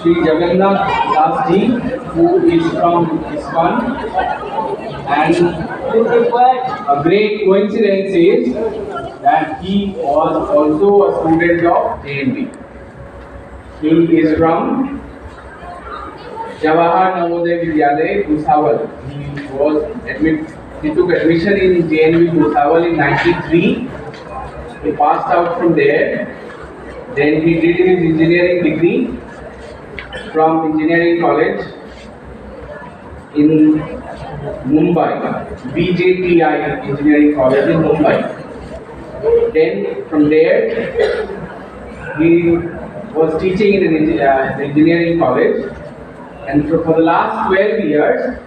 Sri Jagannath Das Ji, who is from ISKCON, and a great coincidence is that he was also a student of JNV. He is from Jawahar Navodaya Vidyalaya, Bhusawal. He took admission in JNV Bhusawal in 1993. He passed out from there. Then he did his engineering degree from Engineering College in Mumbai, BJTI Engineering College in Mumbai. Then from there, he was teaching in an engineering college, and for the last 12 years,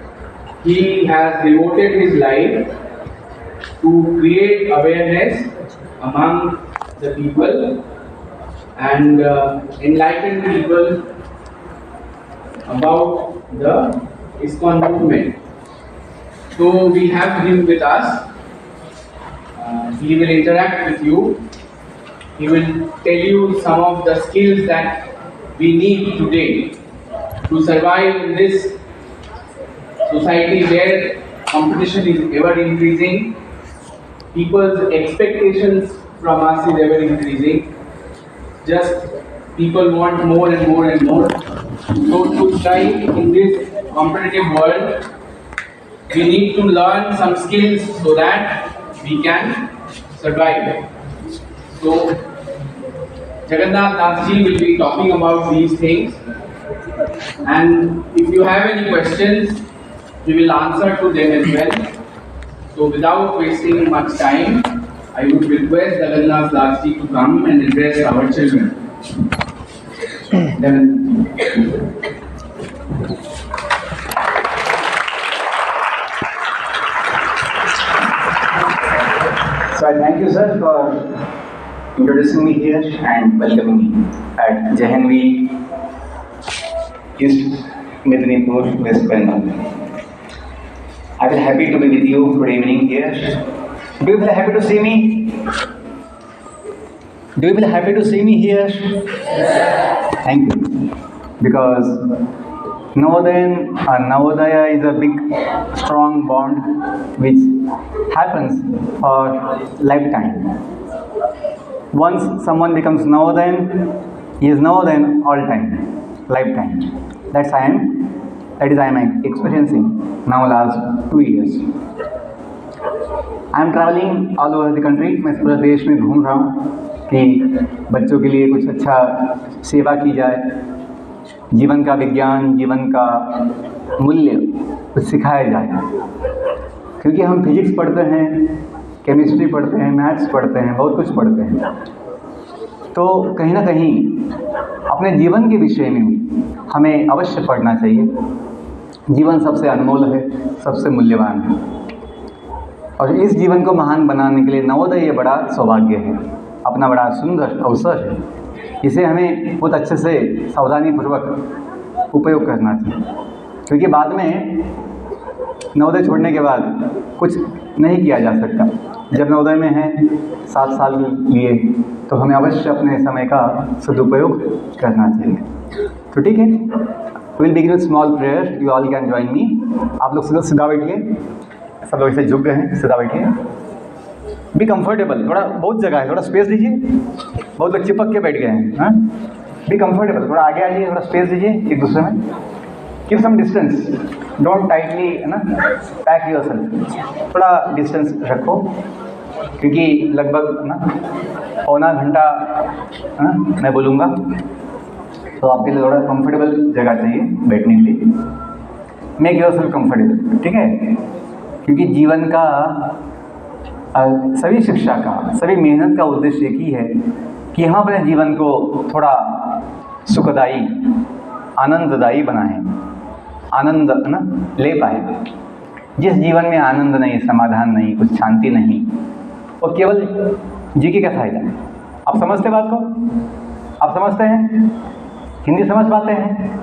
he has devoted his life to create awareness among the people and enlighten people about the ISKCON movement. So we have him with us. He will interact with you. He will tell you some of the skills that we need today to survive in this society where competition is ever increasing. People's expectations from us is ever increasing. Just people want more and more and more. So to thrive in this competitive world, we need to learn some skills so that we can survive. So Jagannath Das Ji will be talking about these things, and if you have any questions, we will answer to them as well. So without wasting much time, I would request Jagannath Das Ji to come and address our children. So I thank you, sir, for introducing me here and welcoming me at JNV East Medinipur, West Bengal. I feel happy to be with you good evening here. Do you feel happy to see me? Do you feel happy to see me here? Thank you. Because Navodaya is a big, strong bond which happens for lifetime. Once someone becomes Navodayan, he is Navodayan all time, lifetime. That is I am experiencing now last 2 years. I am traveling all over the country. मैं पूरे देश में घूम रहा हूँ कि बच्चों के लिए कुछ अच्छा सेवा की जाए, जीवन का विज्ञान, जीवन का मूल्य कुछ सिखाया जाए। क्योंकि हम फिजिक्स पढ़ते हैं, केमिस्ट्री पढ़ते हैं, मैथ्स पढ़ते हैं, बहुत कुछ पढ़ते हैं, तो कहीं ना कहीं अपने जीवन के विषय में भी हमें अवश्य पढ़ना चाहिए। जीवन सबसे अनमोल है, सबसे मूल्यवान है, और इस जीवन को महान बनाने के लिए नवोदय ये बड़ा सौभाग्य है, अपना बड़ा सुंदर अवसर है। इसे हमें बहुत अच्छे से सावधानीपूर्वक उपयोग करना चाहिए, क्योंकि बाद में नवोदय छोड़ने के बाद कुछ नहीं किया जा सकता। जब नवोदय में हैं 7 साल के लिए, तो हमें अवश्य अपने समय का सदुपयोग करना चाहिए। तो ठीक है, will begin with small prayer, you all can join me. आप लोग सीधा बैठिए, सब लोग ऐसे झुक गए हैं, सीधा बैठिए। बी कंफर्टेबल, थोड़ा बहुत जगह है, थोड़ा स्पेस दीजिए। बहुत लोग चिपक के बैठ गए हैं। हाँ, बी कंफर्टेबल, थोड़ा आगे आइए, थोड़ा स्पेस दीजिए एक दूसरे में। Keep some distance, don't tightly pack yourself, थोड़ा डिस्टेंस रखो, क्योंकि लगभग पौना घंटा मैं बोलूँगा, तो आपके लिए थोड़ा कंफर्टेबल जगह चाहिए बैठने के लिए। मेक योरसेल्फ कंफर्टेबल, ठीक है? क्योंकि जीवन का सभी शिक्षा का, सभी मेहनत का उद्देश्य एक ही है कि हम अपने जीवन को थोड़ा सुखदायी, आनंददायी बनाएं, आनंद ले पाए। जिस जीवन में आनंद नहीं, समाधान नहीं, कुछ शांति नहीं, वो केवल जी के क्या फायदा है? आप समझते बात को? आप समझते हैं? हिंदी समझ पाते हैं?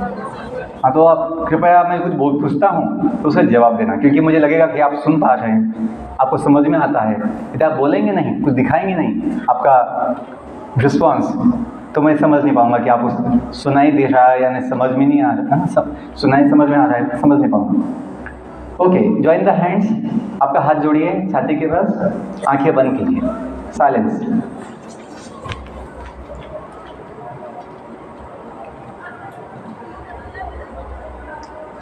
हाँ, तो आप कृपया, मैं कुछ पूछता हूँ तो उसे जवाब देना, क्योंकि मुझे लगेगा कि आप सुन पा रहे हैं, आपको समझ में आता है। यदि आप बोलेंगे नहीं, कुछ दिखाएंगे नहीं, आपका रिस्पॉन्स तो मैं समझ नहीं पाऊंगा कि आपको सुनाई दे रहा है या नहीं, समझ में नहीं आ रहा है ना, सब सुनाई समझ में आ रहा है, समझ नहीं पाऊंगा। ओके, जॉइन द हैंड्स, आपका हाथ जोड़िए छाती के पास, आंखें बंद कीजिए, साइलेंस।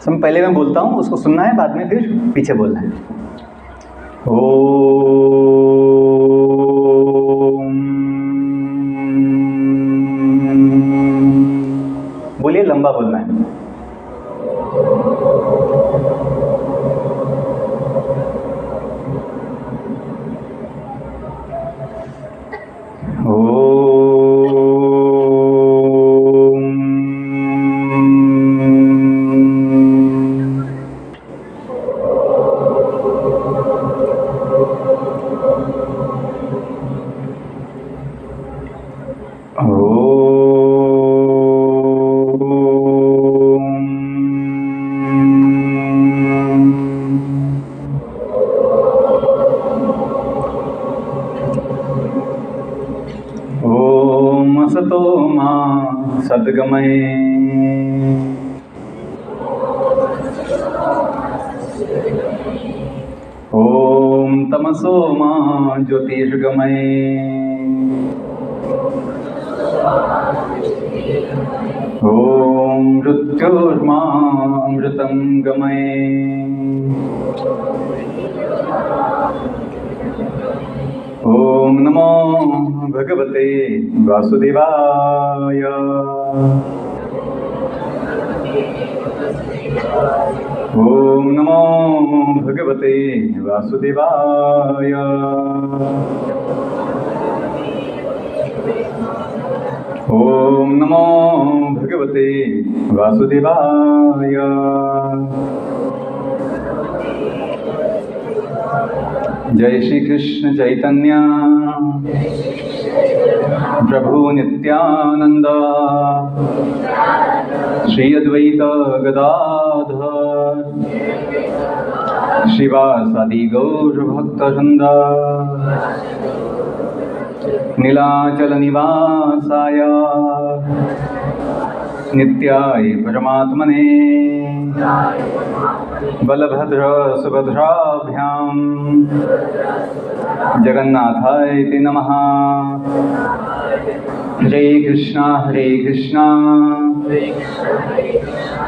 सब पहले मैं बोलता हूँ, उसको सुनना है, बाद में फिर पीछे बोलना है। बोलिए, लंबा बोलना है। असतो मा सद्गमये ॐ तमसो मा ज्योतिर्गमये ॐ मृत्योर्मा अमृतं गमये ॐ नमो भगवते वासुदेवाय ॐ नमो भगवते वासुदेवाय ॐ नमो भगवते वासुदेवाय। जय श्री कृष्ण चैतन्य प्रभु नित्यानंद श्री अद्वैत गदाधर श्रीवासादि गौर भक्तवृंद नीलाचल निवासाय नित्याय परमात्मने बलभद्र सुभद्राभ्यां जगन्नाथाय ते नमः। हरे Krishna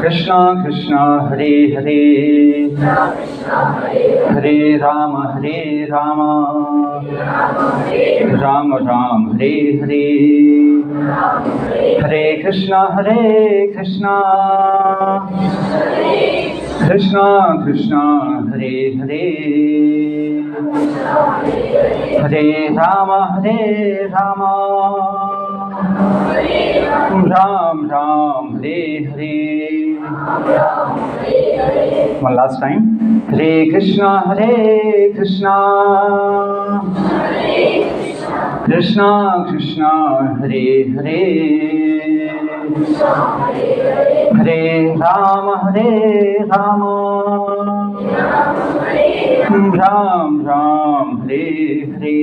Krishna Krishna Hare Hare Hare Ram Ram Ram Hare Hare Hare Krishna Krishna Krishna Hare Hare Hare Ram Ram Ram Hare Hare. One last time. Hare Krishna Krishna Krishna Hare Hare Hare Ram Ram Ram Hare Hare.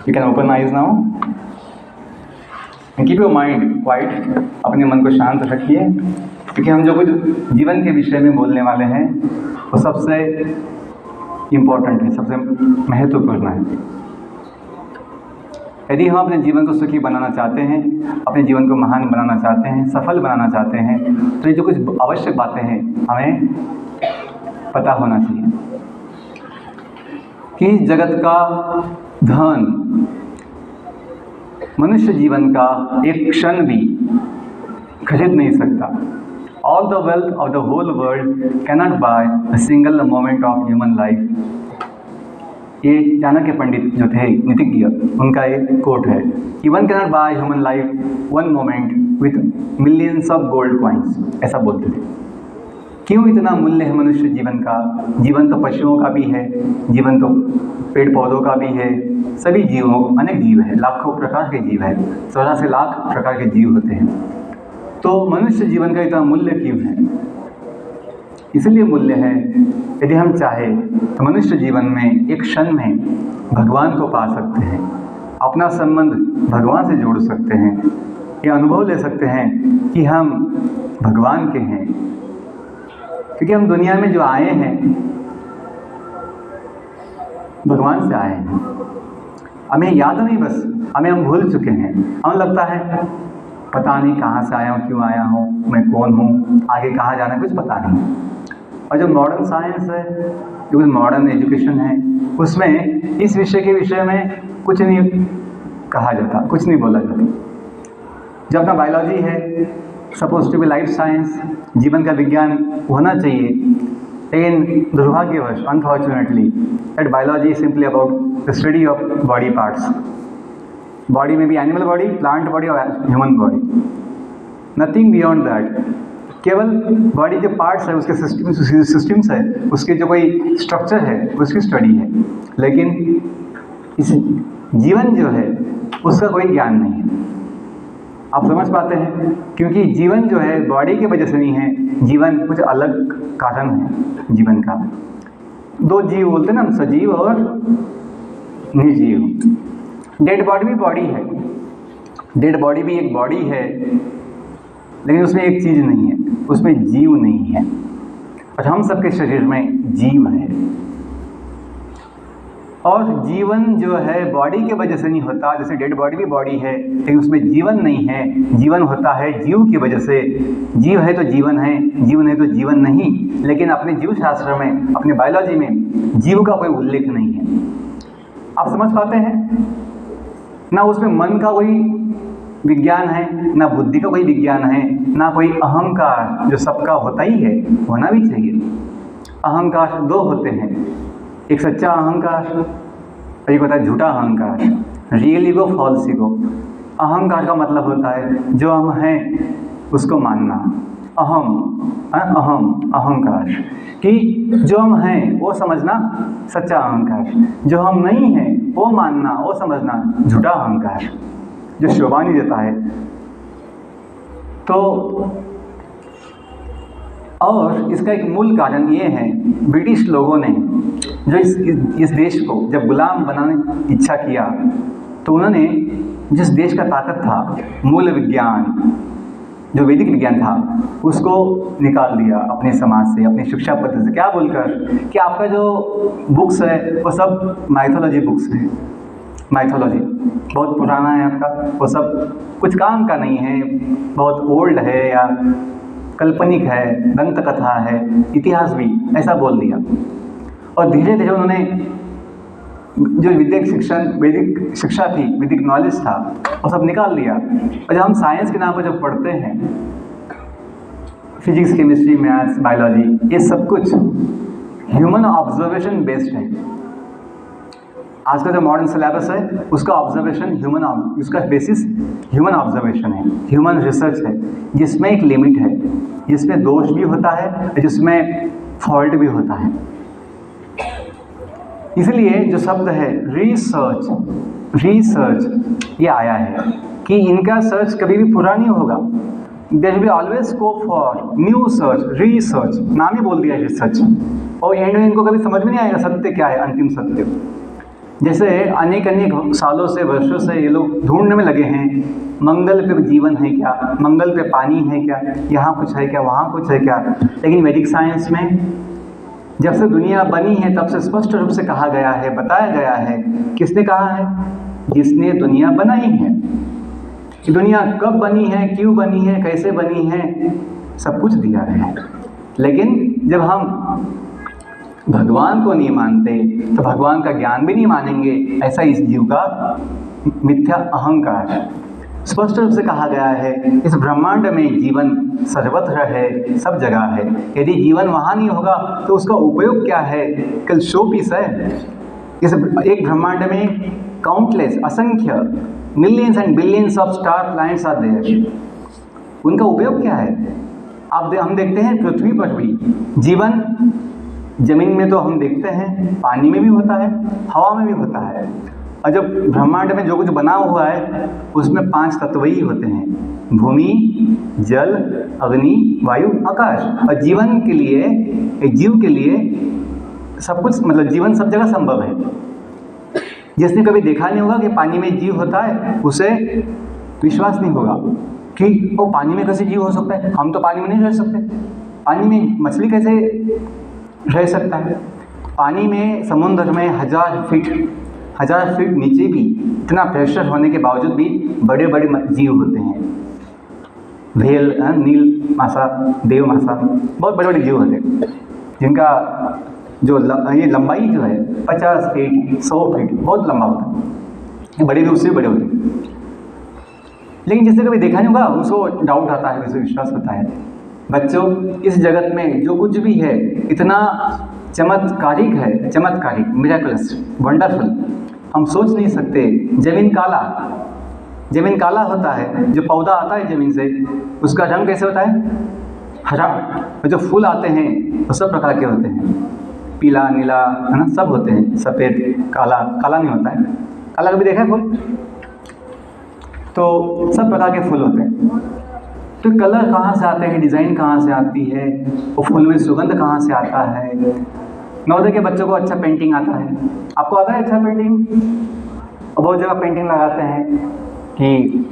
You can open eyes now and keep your mind quiet. अपने मन को शांत रखिए, क्योंकि हम जो कुछ जीवन के विषय में बोलने वाले हैं वो सबसे इम्पोर्टेंट है, सबसे महत्वपूर्ण है। यदि हम अपने जीवन को सुखी बनाना चाहते हैं, अपने जीवन को महान बनाना चाहते हैं, सफल बनाना चाहते हैं, तो ये जो कुछ आवश्यक बातें हैं हमें पता होना चाहिए कि जगत का धन मनुष्य जीवन का एक क्षण भी खरीद नहीं सकता। All the wealth of the whole world cannot buy a single moment of human life. ये चाणक्य पंडित जो थे नीतिज्ञ, उनका एक कोट है कि one cannot by human life one moment with millions of gold coins, ऐसा बोलते थे। क्यों इतना मूल्य है मनुष्य जीवन का? जीवन तो पशुओं का भी है, जीवन तो पेड़ पौधों का भी है, सभी जीवों, अनेक जीव है, लाखों प्रकार के जीव है, 14 से लाख प्रकार के जीव होते हैं। तो मनुष्य जीवन का इतना मूल्य क्यों है? इसलिए मूल्य है। यदि हम चाहें तो मनुष्य जीवन में एक क्षण में भगवान को पा सकते हैं, अपना संबंध भगवान से जोड़ सकते हैं, ये अनुभव ले सकते हैं कि हम भगवान के हैं। क्योंकि हम दुनिया में जो आए हैं भगवान से आए हैं। हमें याद नहीं, बस हमें हम भूल चुके हैं। हमें लगता है पता नहीं कहाँ से आया हूँ, क्यों आया हूँ, मैं कौन हूँ, आगे कहाँ जाना है, कुछ पता नहीं। और जो मॉडर्न साइंस है, जो मॉडर्न एजुकेशन है, उसमें इस विषय में कुछ नहीं कहा जाता, कुछ नहीं बोला जाता। जो अपना बायोलॉजी है, suppose to be life science, जीवन का विज्ञान होना चाहिए, लेकिन दुर्भाग्यवश unfortunately that biology is simply about the study of body parts. Body में भी एनिमल बॉडी, प्लांट बॉडी और human body, nothing beyond that. केवल बॉडी के पार्ट्स है, उसके सिस्टम्स है, उसके जो कोई स्ट्रक्चर है उसकी स्टडी है, लेकिन इस जीवन जो है उसका कोई ज्ञान नहीं है। आप समझ पाते हैं? क्योंकि जीवन जो है बॉडी की वजह से नहीं है, जीवन कुछ अलग कारण है जीवन का। दो जीव बोलते हैं ना, सजीव और निर्जीव। डेड बॉडी भी बॉडी है, डेड बॉडी भी एक बॉडी है, लेकिन उसमें एक चीज़ नहीं है, उसमें जीव नहीं है। और हम सबके शरीर में जीव है, और जीवन जो है बॉडी के वजह से नहीं होता। जैसे डेड बॉडी भी बॉडी है, लेकिन उसमें जीवन नहीं है। जीवन होता है जीव की वजह से। जीव है तो जीवन है, जीव नहीं तो जीवन नहीं। लेकिन अपने जीव शास्त्र में, अपने बायोलॉजी में जीव का कोई उल्लेख नहीं है। आप समझ पाते हैं? ना उसमें मन का कोई विज्ञान है, ना बुद्धि का कोई विज्ञान है, ना कोई अहंकार जो सबका होता ही है, होना भी चाहिए। अहंकार दो होते हैं, एक सच्चा अहंकार और एक होता है झूठा अहंकार, रियल ईगो, फॉल्स ईगो। अहंकार का मतलब होता है जो हम हैं उसको मानना, अहंकार कि जो हम हैं वो समझना सच्चा अहंकार, जो हम नहीं हैं वो मानना, वो समझना झूठा अहंकार, जो शोभा नहीं देता है। तो और इसका एक मूल कारण ये है, ब्रिटिश लोगों ने जो इस देश को जब गुलाम बनाने की इच्छा किया, तो उन्होंने जिस देश का ताकत था, मूल विज्ञान जो वैदिक विज्ञान था, उसको निकाल दिया अपने समाज से, अपनी शिक्षा पद्धति से। क्या बोलकर कि आपका जो बुक्स है वो सब माइथोलॉजी बुक्स है, माइथोलॉजी बहुत पुराना है आपका, वो सब कुछ काम का नहीं है, बहुत ओल्ड है या काल्पनिक है, दंत कथा है, इतिहास भी, ऐसा बोल दिया। और धीरे धीरे उन्होंने जो वैदिक शिक्षा थी, वैदिक नॉलेज था, वो सब निकाल दिया। और जब हम साइंस के नाम पर जब पढ़ते हैं, फिजिक्स, केमिस्ट्री, मैथ्स, बायोलॉजी, ये सब कुछ ह्यूमन ऑब्जर्वेशन बेस्ड है। आज का जो मॉडर्न सिलेबस है उसका ऑब्जर्वेशन उसका बेसिस ह्यूमन ऑब्जर्वेशन है, ह्यूमन रिसर्च है, जिसमें एक लिमिट है, जिसमें दोष भी होता है, जिसमें फॉल्ट भी होता है। इसलिए जो शब्द है रिसर्च ये आया है कि इनका सर्च कभी भी पूरा नहीं होगा। There will be always scope for new search, research, नाम ही बोल दिया रिसर्च। और एंड में इनको कभी समझ में नहीं आएगा सत्य क्या है, अंतिम सत्य। जैसे अनेक सालों से, वर्षों से ये लोग ढूंढने में लगे हैं, मंगल पे जीवन है क्या, मंगल पे पानी है क्या, यहाँ कुछ है क्या, वहाँ कुछ है क्या। लेकिन वैदिक साइंस में जब से दुनिया बनी है तब से स्पष्ट रूप से कहा गया है, बताया गया है। किसने कहा है? जिसने दुनिया बनाई है। कि दुनिया कब बनी है, क्यों बनी है, कैसे बनी है, सब कुछ दिया है। लेकिन जब हम भगवान को नहीं मानते तो भगवान का ज्ञान भी नहीं मानेंगे। ऐसा इस जीव का मिथ्या अहंकार। स्पष्ट रूप से कहा गया है, इस ब्रह्मांड में जीवन सर्वत्र है, सब जगह है। यदि जीवन वहाँ नहीं होगा तो उसका उपयोग क्या है? कल शो पीस है। इस एक ब्रह्मांड में काउंटलेस, असंख्य, millions and billions of star planets are there. उनका उपयोग क्या है? हम देखते हैं पृथ्वी पर भी जीवन, जमीन में तो हम देखते हैं, पानी में भी होता है, हवा में भी होता है। और जब ब्रह्मांड में जो कुछ बना हुआ है उसमें 5 तत्व ही होते हैं, भूमि, जल, अग्नि, वायु, आकाश। और जीवन के लिए, एक जीव के लिए सब कुछ, मतलब जीवन सब जगह संभव है। जिसने कभी देखा नहीं होगा कि पानी में जीव होता है, उसे विश्वास नहीं होगा कि वो पानी में कैसे जीव हो सकता है, हम तो पानी में नहीं रह सकते, पानी में मछली कैसे रह सकता है। पानी में, समुद्र में 1000 फीट नीचे भी इतना प्रेशर होने के बावजूद भी बड़े बड़े जीव होते हैं। व्हेल, नील मासा, देव मासा, बहुत बड़े बड़े जीव होते हैं जिनका जो ये लंबाई जो है 50 फीट, 100 फीट, बहुत लंबा होता है। बड़े भी उससे बड़े होते हैं। लेकिन जिसने कभी देखा नहीं होगा उसको डाउट आता है, उसे विश्वास होता है। बच्चों, इस जगत में जो कुछ भी है इतना चमत्कारिक है, चमत्कारिक, मिरेकलस, वंडरफुल, हम सोच नहीं सकते। जमीन काला होता है, जो पौधा आता है ज़मीन से उसका रंग कैसे होता है? हरा। और जो फूल आते हैं वो सब प्रकार के होते हैं, पीला, नीला, है ना, सब होते हैं, सफ़ेद, काला नहीं होता है। काला कभी देखा है फूल? तो सब प्रकार के फूल होते हैं। तो कलर कहाँ से आते हैं, डिज़ाइन कहाँ से आती है, वो फूल में सुगंध कहाँ से आता है। नवोदय के बच्चों को अच्छा पेंटिंग आता है, आपको आता है अच्छा पेंटिंग? और बहुत जगह पेंटिंग लगाते हैं कि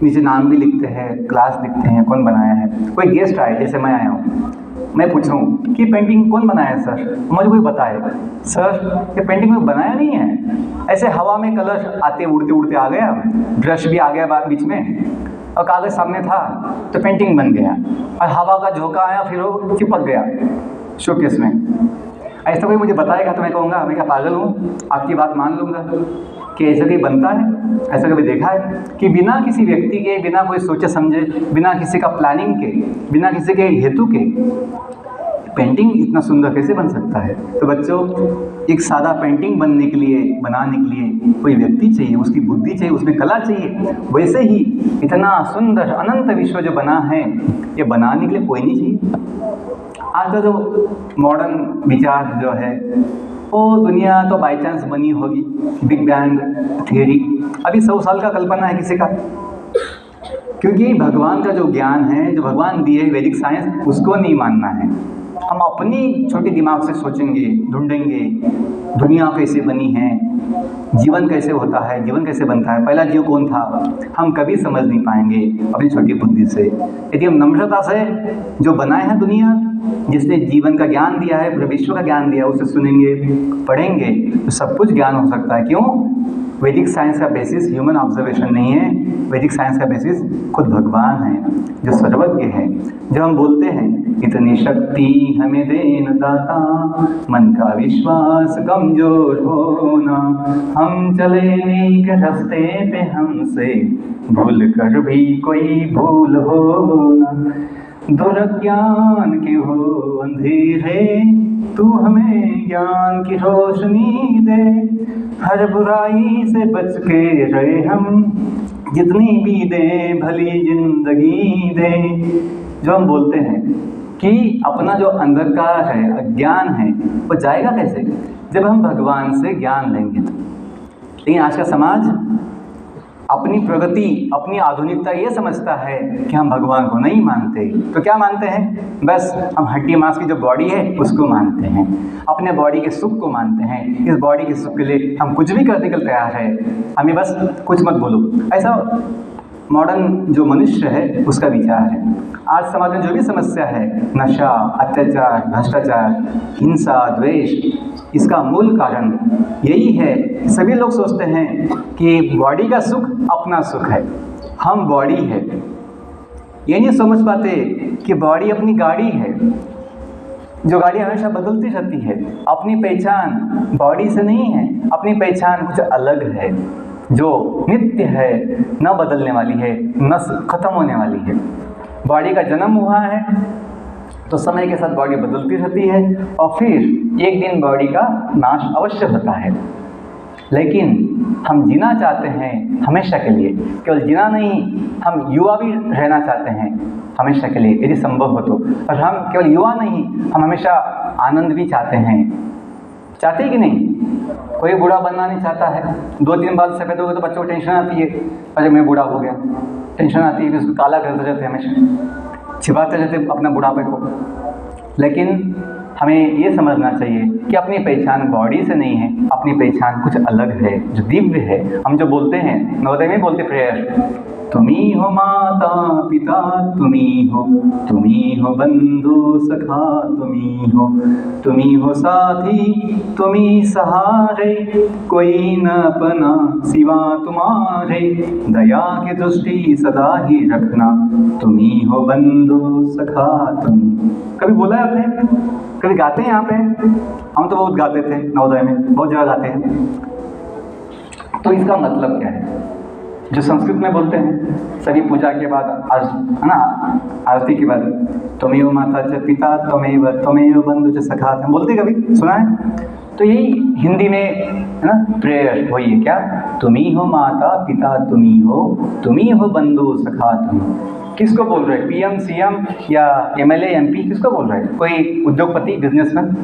नीचे नाम भी लिखते हैं, क्लास लिखते हैं, कौन बनाया है। कोई गेस्ट आए, जैसे मैं आया हूँ, मैं पूछूं कि पेंटिंग कौन बनाया है सर, मुझे कोई बताए, सर ये पेंटिंग में बनाया नहीं है, ऐसे हवा में कलर आते उड़ते उड़ते आ गया, ब्रश भी आ गया बाद बीच में, और कागज़ सामने था तो पेंटिंग बन गया, और हवा का झोंका आया फिर वो चिपक गया शोकेस में। ऐसा कोई मुझे बताएगा तो मैं कहूँगा मैं क्या पागल हूँ, आपकी बात मान लूँगा कि ऐसा कहीं बनता है? ऐसा कभी देखा है कि बिना किसी व्यक्ति के, बिना कोई सोचे समझे, बिना किसी का प्लानिंग के, बिना किसी के हेतु के पेंटिंग इतना सुंदर कैसे बन सकता है? तो बच्चों, एक सादा पेंटिंग बनने के लिए, बनाने के लिए कोई व्यक्ति चाहिए, उसकी बुद्धि चाहिए, उसमें कला चाहिए। वैसे ही इतना सुंदर अनंत विश्व जो बना है, ये बनाने के लिए कोई नहीं चाहिए। आज का जो मॉडर्न विचार जो है, वो दुनिया तो बाई चांस बनी होगी, बिग बैंग थियरी, अभी 100 साल का कल्पना है किसी का। क्योंकि भगवान का जो ज्ञान है, जो भगवान दिए वैदिक साइंस, उसको नहीं मानना है। हम अपनी छोटे दिमाग से सोचेंगे, ढूंढेंगे दुनिया कैसे बनी है, जीवन कैसे होता है, जीवन कैसे बनता है, पहला जीव कौन था, हम कभी समझ नहीं पाएंगे अपनी छोटी बुद्धि से। यदि हम नम्रता से जो बनाए हैं दुनिया, जिसने जीवन का ज्ञान दिया है, पूरे विश्व का ज्ञान दिया है, उसे सुनेंगे, पढ़ेंगे तो सब कुछ ज्ञान हो सकता है। क्यों? वैदिक साइंस का बेसिस ह्यूमन ऑब्जर्वेशन नहीं है, वैदिक साइंस का बेसिस खुद भगवान है जो सर्वज्ञ है। जब हम बोलते हैं इतनी शक्ति हमें देन दाता, मन का विश्वास कमजोर होना, हम चले नेक रास्ते पे हमसे भूल कर भी कोई भूल होना, दुर्ज्ञान के हो अंधेरे तू हमें ज्ञान की रोशनी दे, हर बुराई से बच के रहे हम, जितनी भी दे भली जिंदगी दे। जो हम बोलते हैं कि अपना जो अंधकार है, अज्ञान है, वो जाएगा कैसे? जब हम भगवान से ज्ञान लेंगे। लेकिन आज का समाज अपनी प्रगति, अपनी आधुनिकता ये समझता है कि हम भगवान को नहीं मानते। तो क्या मानते हैं? बस हम हड्डी मांस की जो बॉडी है उसको मानते हैं, अपने बॉडी के सुख को मानते हैं। इस बॉडी के सुख के लिए हम कुछ भी करने के लिए तैयार है, हमें बस कुछ मत बोलो। ऐसा मॉडर्न जो मनुष्य है उसका विचार है। आज समाज में जो भी समस्या है, नशा, अत्याचार, भ्रष्टाचार, हिंसा, द्वेष, इसका मूल कारण यही है। सभी लोग सोचते हैं कि बॉडी का सुख अपना सुख है, हम बॉडी है। ये नहीं समझ पाते कि बॉडी अपनी गाड़ी है, जो गाड़ी हमेशा बदलती रहती है। अपनी पहचान बॉडी से नहीं है, अपनी पहचान कुछ अलग है जो नित्य है, न बदलने वाली है, न खत्म होने वाली है। बॉडी का जन्म हुआ है तो समय के साथ बॉडी बदलती रहती है और फिर एक दिन बॉडी का नाश अवश्य होता है। लेकिन हम जीना चाहते हैं हमेशा के लिए, केवल जीना नहीं, हम युवा भी रहना चाहते हैं हमेशा के लिए यदि संभव हो तो। और हम केवल युवा नहीं, हम हमेशा आनंद भी चाहते हैं। चाहते हैं कि नहीं? कोई बूढ़ा बनना नहीं चाहता है। 2-3 बाल सफ़ेद हो गए तो बच्चों को टेंशन आती है, अरे मैं बूढ़ा हो गया, टेंशन आती है, उसको काला करते रहते हैं, हमेशा छिपाते रहते अपना बुढ़ापे को। लेकिन हमें ये समझना चाहिए कि अपनी पहचान बॉडी से नहीं है, अपनी पहचान कुछ अलग है जो दिव्य है। हम जो बोलते हैं नवोदय में बोलते प्रेयर, तुम्ही हो माता पिता तुम्ही हो बंधु सखा तुम्ही हो साथी तुम्ही सहारे, कोई न अपना सिवा तुम्हारे, दया की दृष्टि सदा ही रखना, तुम्ही हो बंधु सखा तुम्ही। कभी बोला है आपने? कभी गाते हैं यहाँ पे? हम तो बहुत गाते थे नवोदय में, बहुत जगह गाते हैं। तो इसका मतलब क्या है? जो संस्कृत में बोलते हैं सभी पूजा के बाद, आज है ना, आरती के बाद, त्वमेव माता च पिता त्वमेव बंधु च सखा, हम बोलते कभी सुना है? तो यही हिंदी में है ना प्रेयर वही है क्या? तुम्ही हो माता पिता तुम्ही हो बंधु सखा तुम्ही। किसको बोल रहे हैं? पीएम सीएम या एमएलए एमपी? किसको बोल रहे हैं? कोई उद्योगपति बिजनेसमैन?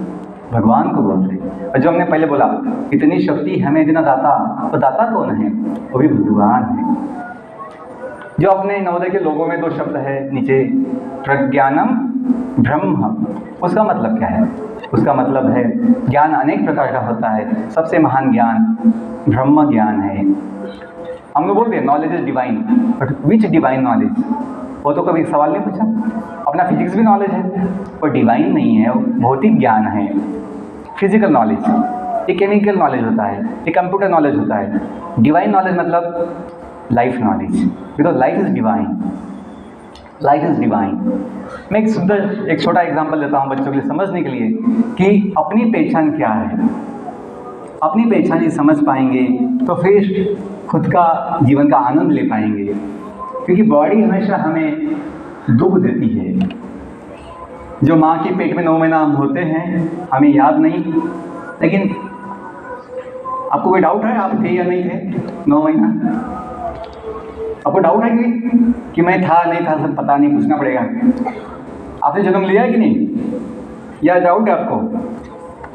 भगवान को बोल रहे हैं। और जो हमने पहले बोला, इतनी शक्ति हमें देना दाता, तो दाता कौन है? वो भी भगवान है। जो अपने नवोदय के लोगों में 2 शब्द है नीचे, प्रज्ञानम ब्रह्म, उसका मतलब क्या है? उसका मतलब है ज्ञान अनेक प्रकार का होता है, सबसे महान ज्ञान ब्रह्म ज्ञान है। हम लोग बोलते हैं knowledge is divine, but which divine knowledge? वो तो कभी सवाल नहीं पूछा। अपना फिजिक्स भी नॉलेज है, वो डिवाइन नहीं है, वो भौतिक ज्ञान है। फिजिकल नॉलेज, ये केमिकल नॉलेज होता है, ये कंप्यूटर नॉलेज होता है। डिवाइन नॉलेज मतलब life knowledge, because life is divine, life is divine. मैं एक छोटा एग्जांपल देता हूँ बच्चों के लिए समझने के लिए कि अपनी पहचान क्या है। अपनी पहचान ही समझ पाएंगे तो फिर खुद का जीवन का आनंद ले पाएंगे, क्योंकि बॉडी हमेशा हमें दुख देती है। जो माँ के पेट में 9 महीना हम होते हैं हमें याद नहीं, लेकिन आपको कोई डाउट है आप थे या नहीं थे 9 महीना? आपको डाउट है कि मैं था नहीं था, सब पता नहीं, पूछना पड़ेगा। आपने जन्म लिया है कि नहीं? या डाउट है आपको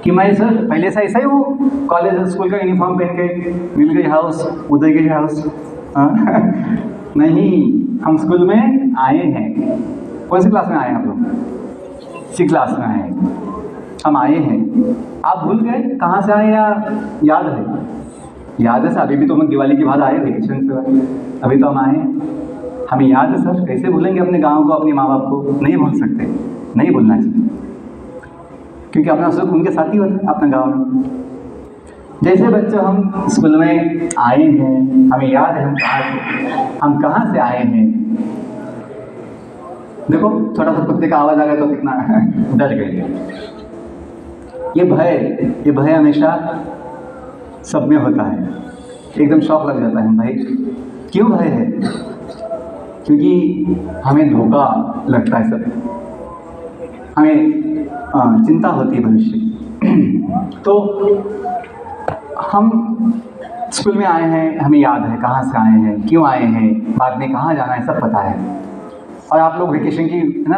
कि मैं सर पहले से ऐसा ही हूँ, कॉलेज स्कूल का यूनिफॉर्म पहन के मिल गई हाउस, उदय गई हाउस? नहीं, हम स्कूल में आए हैं। कौन सी क्लास में आए हैं आप लोग? 6 क्लास में आए हैं हम आए हैं। आप भूल गए कहाँ से आए या याद है? याद है सर, अभी भी तो हम दिवाली के बाद आए, वेकेशन से अभी तो हम आए हैं। हमें याद है सर, कैसे भूलेंगे अपने गाँव को, अपने माँ बाप को? नहीं भूल सकते, नहीं भूलना चाहिए, क्योंकि अपना सुख उनके साथ ही होता है अपने गाँव में। जैसे बच्चों हम स्कूल में आए हैं, हमें याद है हम कहाँ से आए हैं। देखो छोटा सा कुत्ते का आवाज़ आ गया तो कितना डर गए। ये भय हमेशा सब में होता है, एकदम शौक लग जाता है भाई। क्यों भय है? क्योंकि हमें धोखा लगता है सब, हमें चिंता होती है भविष्य की। तो हम स्कूल में आए हैं, हमें याद है कहाँ से आए हैं, क्यों आए हैं, बाद में कहाँ जाना है, सब पता है। और आप लोग वेकेशन की है ना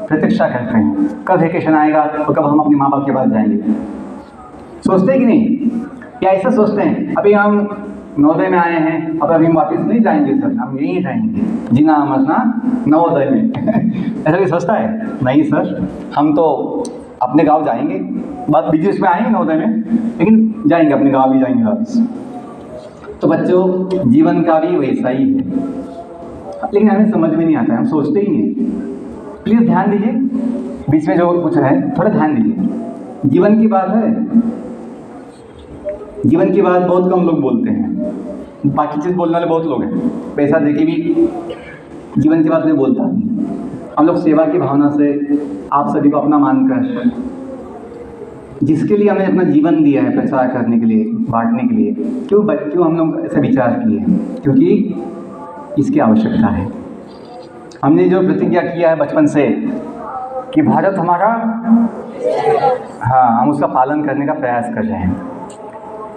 प्रतीक्षा करते हैं, कब वेकेशन आएगा और कब हम अपने माँ बाप के पास जाएंगे। सोचते हैं कि नहीं? या ऐसा सोचते हैं अभी हम नवोदय में आए हैं, अब अभी हम वापस नहीं जाएंगे सर, हम यहीं रहेंगे, जीना मरना नवोदय में। ऐसा भी सोचता है? नहीं सर, हम तो अपने गांव जाएंगे, बात बिजनेस में आएंगे नवोदय में, लेकिन जाएंगे अपने गांव भी जाएंगे वापस। तो बच्चों जीवन का भी वैसा ही है, लेकिन हमें समझ में नहीं आता है, हम सोचते ही नहीं। प्लीज़ ध्यान दीजिए, बीच में जो कुछ है थोड़ा ध्यान दीजिए। जीवन की बात है, जीवन की बात बहुत कम लोग बोलते हैं, बाकी चीज़ बोलने वाले बहुत लोग हैं। पैसा देके भी जीवन की बात नहीं बोलता। हम लोग सेवा की भावना से आप सभी को अपना मानकर, जिसके लिए हमने अपना जीवन दिया है प्रचार करने के लिए, बांटने के लिए, क्यों हम लोग ऐसे विचार किए हैं? क्योंकि इसकी आवश्यकता है। हमने जो प्रतिज्ञा किया है बचपन से कि भारत हमारा, हाँ, हम उसका पालन करने का प्रयास कर रहे हैं।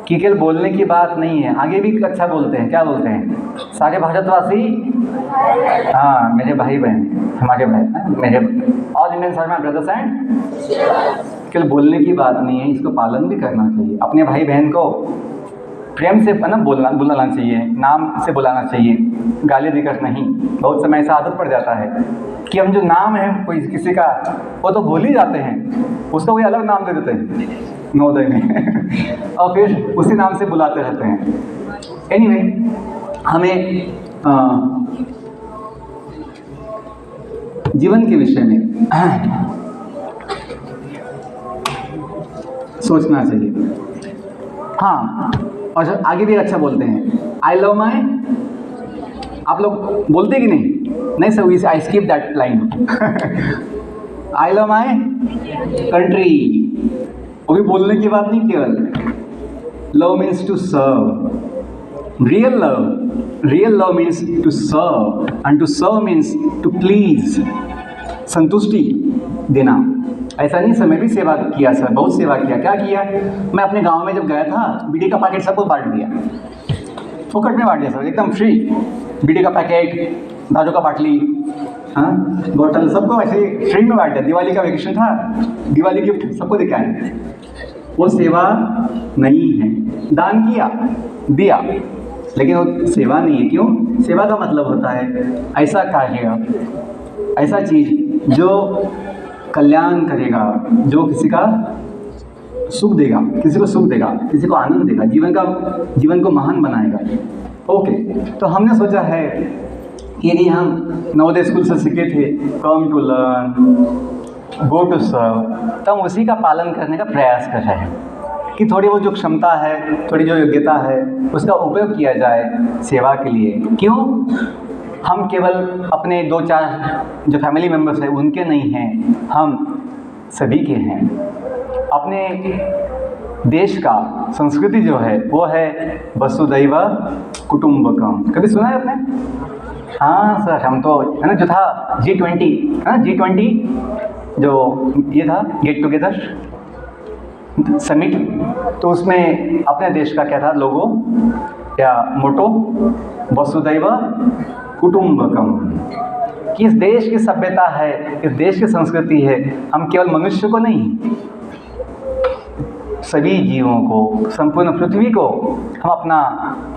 कि केवल बोलने की बात नहीं है, आगे भी अच्छा बोलते हैं। क्या बोलते हैं? सारे भारतवासी, हाँ, मेरे भाई बहन, हमारे भाई, मेरे all Indians are my brothers and, केवल बोलने की बात नहीं है, इसको पालन भी करना चाहिए। अपने भाई बहन को प्रेम से है ना बुलाना चाहिए, नाम से बुलाना चाहिए, गाली देकर नहीं। बहुत समय ऐसा आदत पड़ जाता है कि हम जो नाम है कोई किसी का वो तो भूल ही जाते हैं, उसको कोई अलग नाम दे देते हैं नवोदय में और फिर उसी नाम से बुलाते रहते हैं। एनीवे, हमें जीवन के विषय में सोचना चाहिए। हाँ, और आगे भी अच्छा बोलते हैं, आई लव माई, आप लोग बोलते कि नहीं sir, I skip that line I love my country. वो भी बोलने की बात नहीं, केवल love means to serve, real love means to serve, and to serve means to please, संतुष्टि देना। ऐसा नहीं सर, मैं भी सेवा किया सर, बहुत सेवा किया। क्या किया? मैं अपने गांव में जब गया था, बीड़ी का पैकेट सबको बांट दिया, फोकट में बांट दिया सर, एकदम फ्री। बीड़ी का पैकेट, दारू का बाटली, हाँ, बोतल, सबको ऐसे फ्री में बांट दिया। दिवाली का वेकेशन था, दिवाली गिफ्ट सबको दिखाए। वो सेवा नहीं है, दान किया, दिया, लेकिन वो सेवा नहीं है। क्यों? सेवा का मतलब होता है ऐसा कार्य, ऐसा चीज़ जो कल्याण करेगा, जो किसी का सुख देगा, किसी को सुख देगा, किसी को आनंद देगा, जीवन को महान बनाएगा। ओके, तो हमने सोचा है कि यदि हम नवोदय स्कूल से सीखे थे come to learn, go to serve, तो हम उसी का पालन करने का प्रयास कर रहे हैं कि थोड़ी वो जो क्षमता है, थोड़ी जो योग्यता है, उसका उपयोग किया जाए सेवा के लिए। क्यों? हम केवल अपने 2-4 जो फैमिली मेम्बर्स हैं उनके नहीं हैं, हम सभी के हैं। अपने देश का संस्कृति जो है वो है वसुधैव कुटुंबकम। कभी सुना है आपने? हाँ सर, हम तो है ना, जो था G20, है ना, G20 जो ये था गेट टुगेदर समिट, तो उसमें अपने देश का क्या था लोगो या मोटो? वसुधैव कुटुंबकम। कि इस देश की सभ्यता है, इस देश की संस्कृति है, हम केवल मनुष्य को नहीं, सभी जीवों को, संपूर्ण पृथ्वी को हम अपना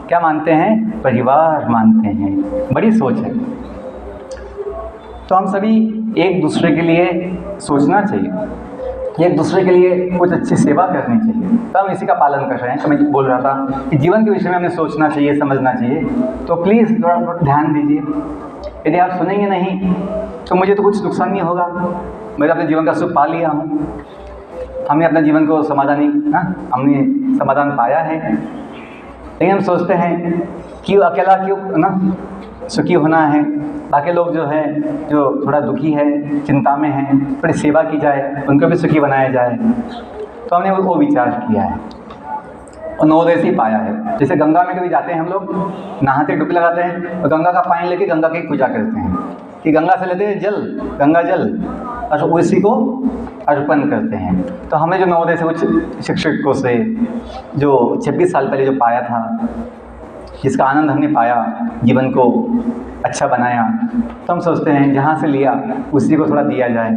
क्या मानते हैं? परिवार मानते हैं। बड़ी सोच है। तो हम सभी एक दूसरे के लिए सोचना चाहिए, एक दूसरे के लिए कुछ अच्छी सेवा करनी चाहिए। तो हम इसी का पालन कर रहे हैं। तो मैं बोल रहा था कि जीवन के विषय में हमें सोचना चाहिए, समझना चाहिए। तो प्लीज़ थोड़ा ध्यान दीजिए। यदि आप सुनेंगे नहीं तो मुझे तो कुछ नुकसान नहीं होगा, मैं अपने जीवन का सुख पा लिया हूँ। हमने अपने जीवन को हमने समाधान पाया है। लेकिन हम सोचते हैं कि अकेला क्यों ना सुखी होना है, बाकी लोग जो है जो थोड़ा दुखी है, चिंता में है, थोड़ी सेवा की जाए, उनको भी सुखी बनाया जाए। तो हमने वो विचार किया है और नवोदय से ही पाया है। जैसे गंगा में कभी जाते हैं हम लोग, नहाते डुबकी लगाते हैं और गंगा का पानी लेके गंगा की पूजा करते हैं कि गंगा से लेते हैं जल, गंगा जल, और उसी को अर्पण करते हैं। तो हमें जो नवोदय से कुछ शिक्षकों से जो 26 साल पहले जो पाया था, जिसका आनंद हमने पाया, जीवन को अच्छा बनाया, तो हम सोचते हैं जहाँ से लिया उसी को थोड़ा दिया जाए,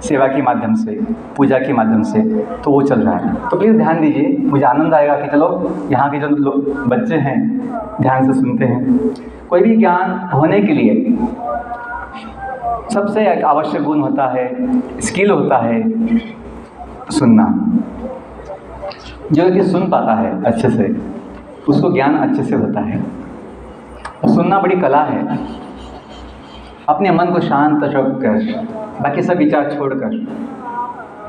सेवा के माध्यम से, पूजा के माध्यम से। तो वो चल रहा है। तो प्लीज़ ध्यान दीजिए, मुझे आनंद आएगा कि चलो यहाँ के जो बच्चे हैं ध्यान से सुनते हैं। कोई भी ज्ञान होने के लिए सबसे एक आवश्यक गुण होता है, स्किल होता है सुनना। जो व्यक्ति सुन पाता है अच्छे से, उसको ज्ञान अच्छे से होता है। और सुनना बड़ी कला है। अपने मन को शांत रखकर, बाकी सब विचार छोड़कर,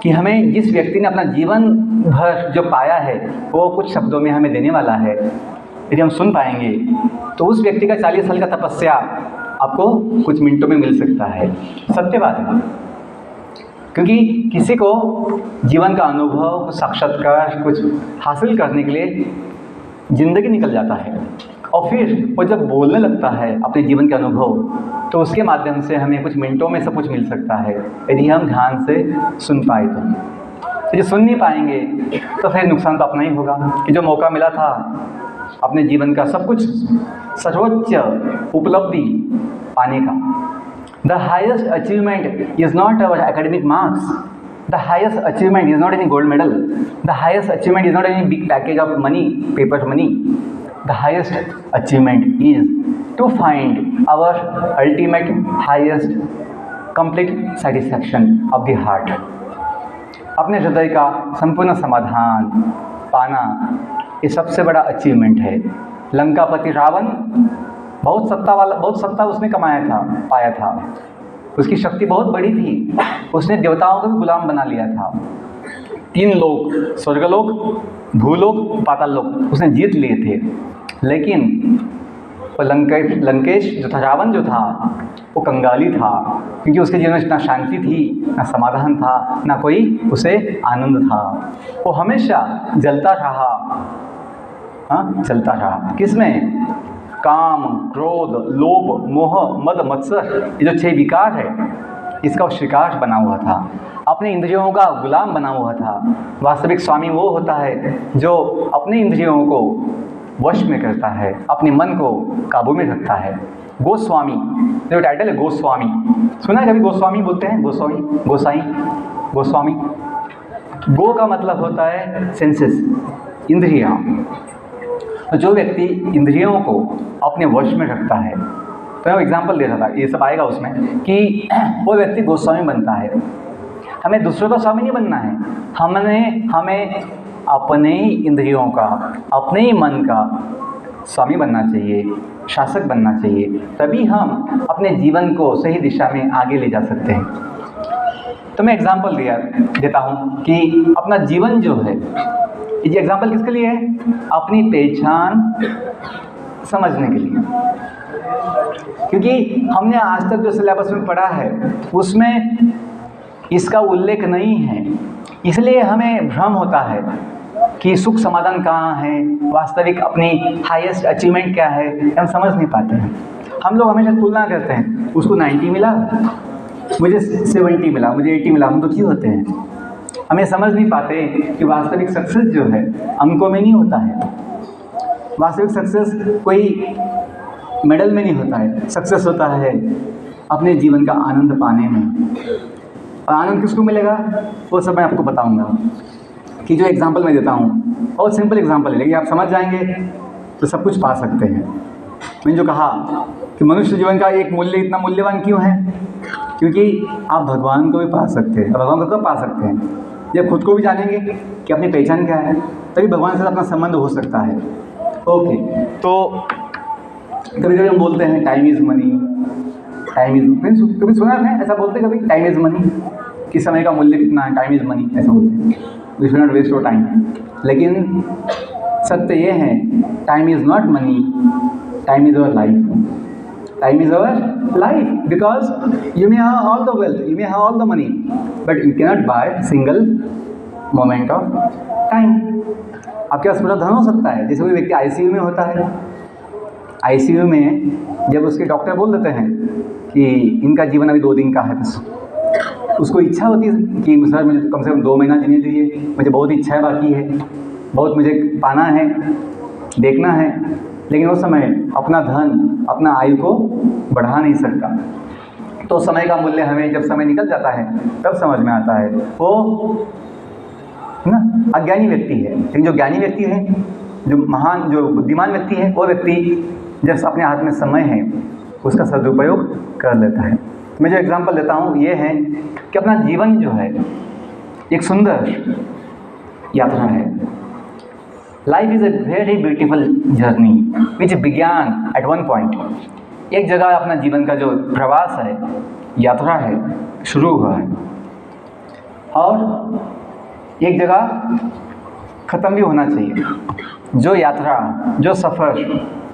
कि हमें जिस व्यक्ति ने अपना जीवन भर जो पाया है वो कुछ शब्दों में हमें देने वाला है। यदि हम सुन पाएंगे तो उस व्यक्ति का 40 साल का तपस्या आपको कुछ मिनटों में मिल सकता है। सत्य बात है। क्योंकि किसी को जीवन का अनुभव, कुछ साक्षात्कार, कुछ हासिल करने के लिए ज़िंदगी निकल जाता है, और फिर वो जब बोलने लगता है अपने जीवन के अनुभव, तो उसके माध्यम से हमें कुछ मिनटों में सब कुछ मिल सकता है, यदि हम ध्यान से सुन पाए तो। जो सुन नहीं पाएंगे तो फिर नुकसान तो अपना ही होगा। कि जो मौका मिला था अपने जीवन का सब कुछ सर्वोच्च उपलब्धि पाने का, the highest achievement is not our academic marks, The highest achievement is not any gold medal. The highest achievement is not any big package of money, paper money. The highest achievement is to find our ultimate highest complete satisfaction of the heart. अपने हृदय का संपूर्ण समाधान पाना ये सबसे बड़ा achievement है। लंकापति रावण बहुत सत्ता उसने पाया था। उसकी शक्ति बहुत बड़ी थी। उसने देवताओं को भी गुलाम बना लिया था। 3 लोक, स्वर्गलोक, भूलोक, पाताल लोक उसने जीत लिए थे। लेकिन वो लंकेश जो था, रावण जो था, वो कंगाली था, क्योंकि उसके जीवन में ना शांति थी, ना समाधान था, ना कोई उसे आनंद था। वो हमेशा जलता रहा। किसमें? काम, क्रोध, लोभ, मोह, मद, मत्सर, ये जो 6 विकार है, इसका वो शिकार बना हुआ था। अपने इंद्रियों का गुलाम बना हुआ था। वास्तविक स्वामी वो होता है जो अपने इंद्रियों को वश में करता है, अपने मन को काबू में रखता है। गोस्वामी जो टाइटल है, गोस्वामी सुना है कभी? गोस्वामी बोलते हैं, गोस्वामी। गो का मतलब होता है सेंसेस, इंद्रियां। तो जो व्यक्ति इंद्रियों को अपने वश में रखता है, तो मैं एग्जांपल दे रहा था, ये सब आएगा उसमें, कि वो व्यक्ति गोस्वामी बनता है। हमें दूसरों का स्वामी नहीं बनना है, हमें अपने ही इंद्रियों का, अपने ही मन का स्वामी बनना चाहिए, शासक बनना चाहिए। तभी हम अपने जीवन को सही दिशा में आगे ले जा सकते हैं। तो मैं एग्जांपल देता हूँ कि अपना जीवन जो है, ये एग्जांपल किसके लिए है? अपनी पहचान समझने के लिए। क्योंकि हमने आज तक जो सिलेबस में पढ़ा है उसमें इसका उल्लेख नहीं है, इसलिए हमें भ्रम होता है कि सुख समाधान कहाँ है, वास्तविक अपनी हाईएस्ट अचीवमेंट क्या है, हम समझ नहीं पाते हैं। हम लोग हमेशा तुलना करते हैं, उसको 90 मिला, मुझे 70 मिला, मुझे 80 मिला, हम दुखी होते हैं। हमें समझ नहीं पाते कि वास्तविक सक्सेस जो है अंकों में नहीं होता है। वास्तविक सक्सेस कोई मेडल में नहीं होता है। सक्सेस होता है अपने जीवन का आनंद पाने में। और आनंद किसको मिलेगा वो सब मैं आपको बताऊंगा। कि जो एग्जांपल मैं देता हूँ बहुत सिंपल एग्जांपल है, लेकिन आप समझ जाएंगे तो सब कुछ पा सकते हैं। मैंने जो कहा कि मनुष्य जीवन का एक मूल्य इतना मूल्यवान क्यों है, क्योंकि आप भगवान को भी पा सकते हैं। भगवान को कब पा सकते हैं? जब खुद को भी जानेंगे कि अपनी पहचान क्या है, तभी भगवान से अपना संबंध हो सकता है। ओके, तो कभी कभी हम बोलते हैं टाइम इज़ मनी, कभी सुना है ऐसा बोलते कभी? टाइम इज़ मनी, कि समय का मूल्य कितना है, टाइम इज़ मनी, ऐसा बोलते हैं। We should not waste your time. लेकिन सत्य ये है, time is not money, time is our life. Time is our life, because you may have all the wealth, you may have all the money, but you cannot buy single moment of time. आपके पास पूरा धन हो सकता है। जैसे कोई व्यक्ति ICU में होता है, ICU में जब उसके डॉक्टर बोल देते हैं कि इनका जीवन अभी 2 दिन का है, बस उसको इच्छा होती है कि सर मुझे कम से कम 2 महीना जीने दीजिए, मुझे बहुत इच्छाएं बाकी है, बहुत मुझे पाना है, देखना है। लेकिन उस समय अपना धन, अपना आयु को बढ़ा नहीं सकता। तो समय का मूल्य हमें जब समय निकल जाता है तब समझ में आता है। वो ना अज्ञानी व्यक्ति है। लेकिन जो ज्ञानी व्यक्ति है, जो महान, जो बुद्धिमान व्यक्ति है, वो व्यक्ति जब अपने हाथ में समय है उसका सदुपयोग कर लेता है। मैं जो एग्जांपल देता हूँ ये है कि अपना जीवन जो है एक सुंदर यात्रा है। Life is a very beautiful journey which began at one point. एक जगह अपना जीवन का जो प्रवास है, यात्रा है, शुरू हुआ है, और एक जगह ख़त्म भी होना चाहिए। जो यात्रा, जो सफ़र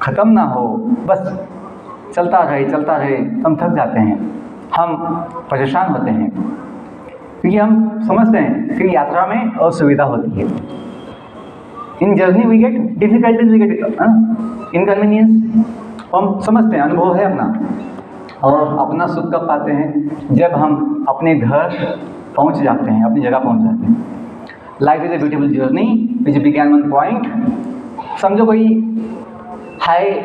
ख़त्म ना हो, बस चलता रहे, हम थक जाते हैं, हम परेशान होते हैं, क्योंकि हम समझते हैं कि यात्रा में असुविधा होती है। In journey we get difficulties, we get inconvenience. हम समझते हैं, अनुभव है अपना। और अपना सुख कब पाते हैं? जब हम अपने घर पहुंच जाते हैं, अपनी जगह पहुंच जाते हैं। Life is a beautiful journey which began one point. समझो कोई हाई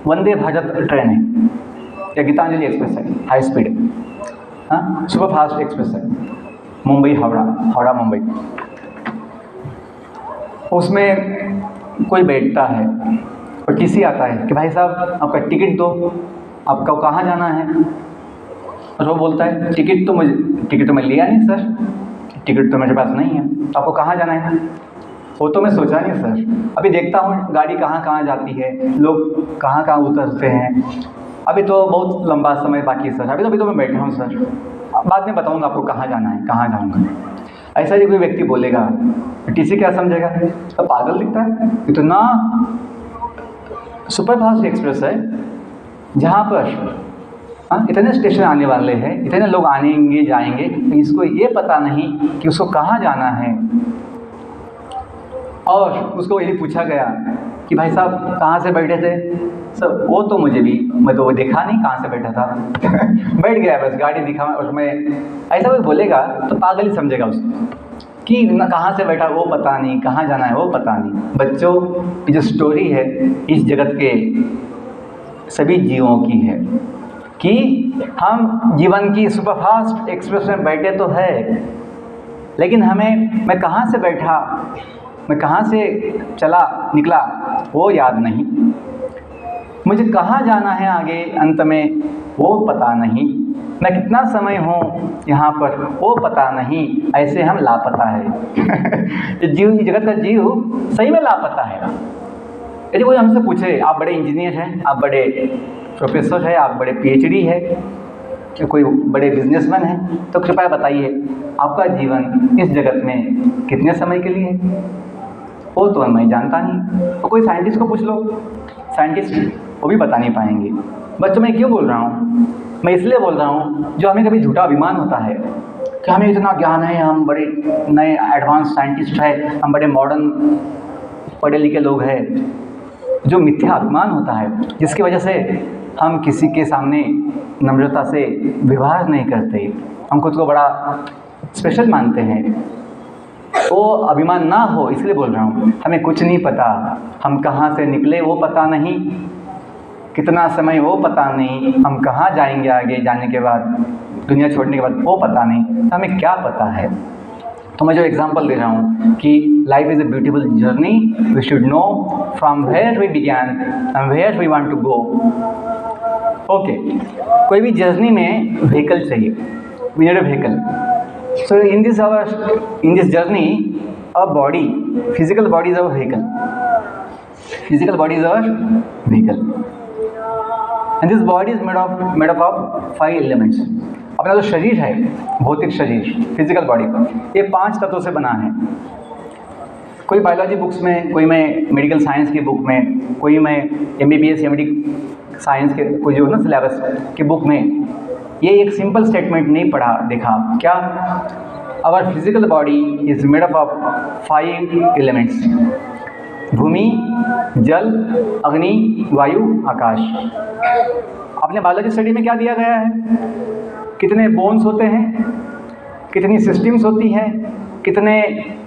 वंदे भारत ट्रेन है या गीतांजलि एक्सप्रेस है, हाई स्पीड, हाँ, सुपर फास्ट एक्सप्रेस है। मुंबई हावड़ा, हावड़ा मुंबई। उसमें कोई बैठता है और टीसी आता है कि भाई साहब आपका टिकट दो, आपको कहाँ जाना है। और वो बोलता है टिकट तो मैं लिया नहीं सर, टिकट तो मेरे पास नहीं है, तो आपको कहाँ जाना है। वो तो मैं सोचा नहीं सर, अभी देखता हूँ गाड़ी कहाँ कहाँ जाती है, लोग कहाँ कहाँ उतरते हैं, अभी तो बहुत लंबा समय बाकी है सर, अभी तो मैं बैठा हूँ सर, बाद में बताऊँगा आपको कहाँ जाना है, कहाँ जाऊँगा। ऐसा ही कोई व्यक्ति बोलेगा, टीसी क्या समझेगा, तो पागल दिखता है, इतना सुपरफास्ट एक्सप्रेस है जहाँ पर इतने स्टेशन आने वाले हैं, इतने लोग आएंगे जाएंगे, तो इसको ये पता नहीं कि उसको कहाँ जाना है। और उसको यही पूछा गया कि भाई साहब कहाँ से बैठे थे सर, वो तो मैं तो वो देखा नहीं कहाँ से बैठा था बैठ गया बस, गाड़ी दिखा उसमें। ऐसा कोई बोलेगा तो पागल ही समझेगा उसको कि ना कहाँ से बैठा वो पता नहीं, कहाँ जाना है वो पता नहीं। बच्चों की जो स्टोरी है इस जगत के सभी जीवों की है कि हम जीवन की सुपरफास्ट एक्सप्रेस में बैठे तो है, लेकिन मैं कहाँ से बैठा, मैं कहाँ से निकला वो याद नहीं, मुझे कहाँ जाना है आगे अंत में वो पता नहीं, मैं कितना समय हूँ यहाँ पर वो पता नहीं। ऐसे हम लापता है जीव, जगत का जीव सही में लापता है। यदि कोई हमसे पूछे आप बड़े इंजीनियर हैं, आप बड़े प्रोफेसर हैं, आप बड़े पीएचडी है, कोई बड़े बिजनेसमैन हैं, तो कृपया बताइए आपका जीवन इस जगत में कितने समय के लिए है। वो तो मैं जानता नहीं। तो कोई साइंटिस्ट को पूछ लो, साइंटिस्ट वो भी बता नहीं पाएंगे। बच्चों मैं क्यों बोल रहा हूँ, मैं इसलिए बोल रहा हूँ जो हमें कभी झूठा अभिमान होता है कि हमें इतना ज्ञान है, हम बड़े नए एडवांस साइंटिस्ट हैं, हम बड़े मॉडर्न पढ़े लिखे लोग हैं, जो मिथ्या अभिमान होता है जिसकी वजह से हम किसी के सामने नम्रता से व्यवहार नहीं करते, हम खुद को बड़ा स्पेशल मानते हैं। वो अभिमान ना हो इसलिए बोल रहा हूँ। हमें कुछ नहीं पता, हम कहाँ से निकले वो पता नहीं, कितना समय वो पता नहीं, हम कहाँ जाएंगे आगे जाने के बाद, दुनिया छोड़ने के बाद वो पता नहीं, तो हमें क्या पता है। तो मैं जो एग्जांपल दे रहा हूँ कि life is a beautiful journey, we should know from where we began and where we want to go. Okay, कोई भी जर्नी में व्हीकल चाहिए, we need a vehicle. So in this journey, our body, physical body is our vehicle. Physical body is our vehicle, and this body is made up of 5 elements. अपना जो शरीर है, भौतिक शरीर, फिजिकल बॉडी, ये 5 तत्वों से बना है। कोई बायोलॉजी बुक्स में, कोई मैं मेडिकल साइंस की बुक में, कोई मैं MBBS या मेडिकल साइंस के कोई जो ना सिलेबस की बुक में ये एक सिंपल स्टेटमेंट नहीं पढ़ा देखा क्या, our physical body is made up of 5 elements, भूमि, जल, अग्नि, वायु, आकाश। अपने बायोलॉजी स्टडी में क्या दिया गया है, कितने बोन्स होते हैं, कितनी सिस्टम्स होती हैं, कितने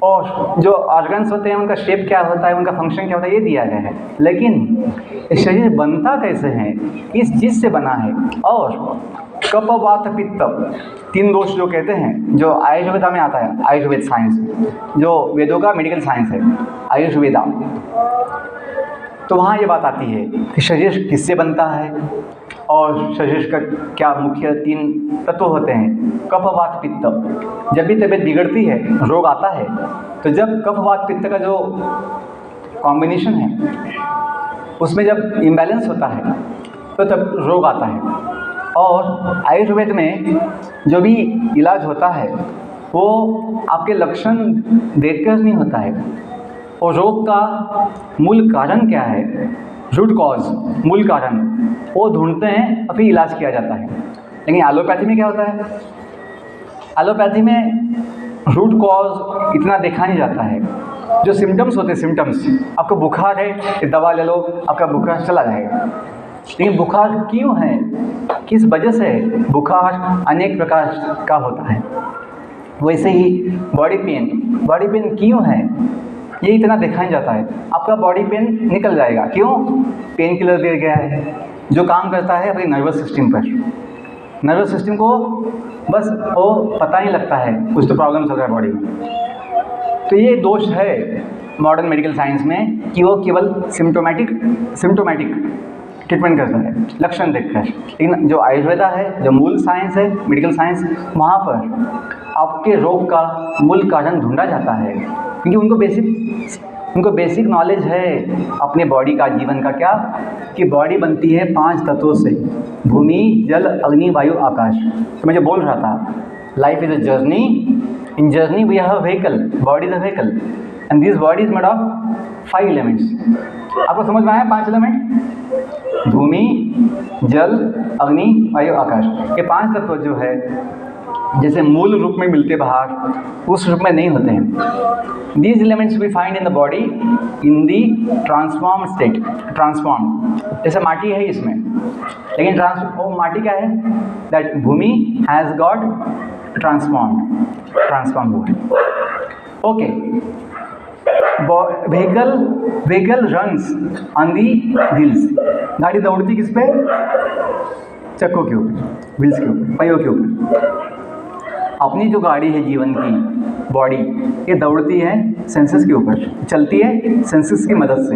और जो ऑर्गन्स होते हैं उनका शेप क्या होता है, उनका फंक्शन क्या होता है, ये दिया गया है। लेकिन शरीर बनता कैसे है, किस चीज़ से बना है, और कफ वात पित्त 3 दोष जो कहते हैं, जो आयुर्वेदा में आता है, आयुर्वेद साइंस, जो वेदों का मेडिकल साइंस है आयुर्वेदा, तो वहाँ ये बात आती है कि शरीर किससे बनता है और शरीर का क्या मुख्य 3 तत्व होते हैं, कफ वात पित्त। जब भी तबीयत बिगड़ती है, रोग आता है, तो जब कफ वात पित्त का जो कॉम्बिनेशन है उसमें जब इम्बैलेंस होता है तो तब रोग आता है। और आयुर्वेद में जो भी इलाज होता है वो आपके लक्षण देखकर नहीं होता है, और रोग का मूल कारण क्या है, रूट कॉज, मूल कारण वो ढूंढते हैं और फिर इलाज किया जाता है। लेकिन एलोपैथी में क्या होता है, एलोपैथी में रूट कॉज इतना देखा नहीं जाता है। जो सिम्टम्स होते हैं, सिम्टम्स, आपको बुखार है, दवा ले लो, आपका बुखार चला जाएगा। लेकिन बुखार क्यों है, किस वजह से बुखार अनेक प्रकार का होता है। वैसे ही बॉडी पेन क्यों है, ये इतना देखा नहीं जाता है। आपका बॉडी पेन निकल जाएगा, क्यों, पेन किलर दिया गया है जो काम करता है अपनी नर्वस सिस्टम पर, नर्वस सिस्टम को बस वो पता नहीं लगता है कुछ तो प्रॉब्लम चल रहा है बॉडी में। तो ये दोष है मॉडर्न मेडिकल साइंस में कि वो केवल सिम्टोमेटिक ट्रीटमेंट करता है, लक्षण देखकर। लेकिन जो आयुर्वेदा है, जो मूल साइंस है, मेडिकल साइंस, वहाँ पर आपके रोग का मूल कारण ढूंढा जाता है, क्योंकि उनको बेसिक नॉलेज है अपने बॉडी का, जीवन का। क्या कि बॉडी बनती है 5 तत्वों से, भूमि, जल, अग्नि, वायु, आकाश। तो मैं जो बोल रहा था, life is a journey, in journey we have a vehicle, body is a vehicle, and this body is made of 5 elements. आपको समझ में आया 5 एलिमेंट? भूमि, जल, अग्नि, वायु, आकाश। ये 5 तत्व जो है जैसे मूल रूप में मिलते बाहर, उस रूप में नहीं होते हैं। These elements we find in the body in the transform state. Transform जैसे माटी है इसमें, लेकिन वो माटी क्या है? दैट भूमि has got transform body. Okay, vehicle runs on the wheels. गाड़ी दौड़ती किस पे? चक्कों के ऊपर, व्हील्स के ऊपर, पहियों के ऊपर। अपनी जो गाड़ी है जीवन की, बॉडी, ये दौड़ती है सेंसेस के ऊपर, चलती है सेंसेस की मदद से।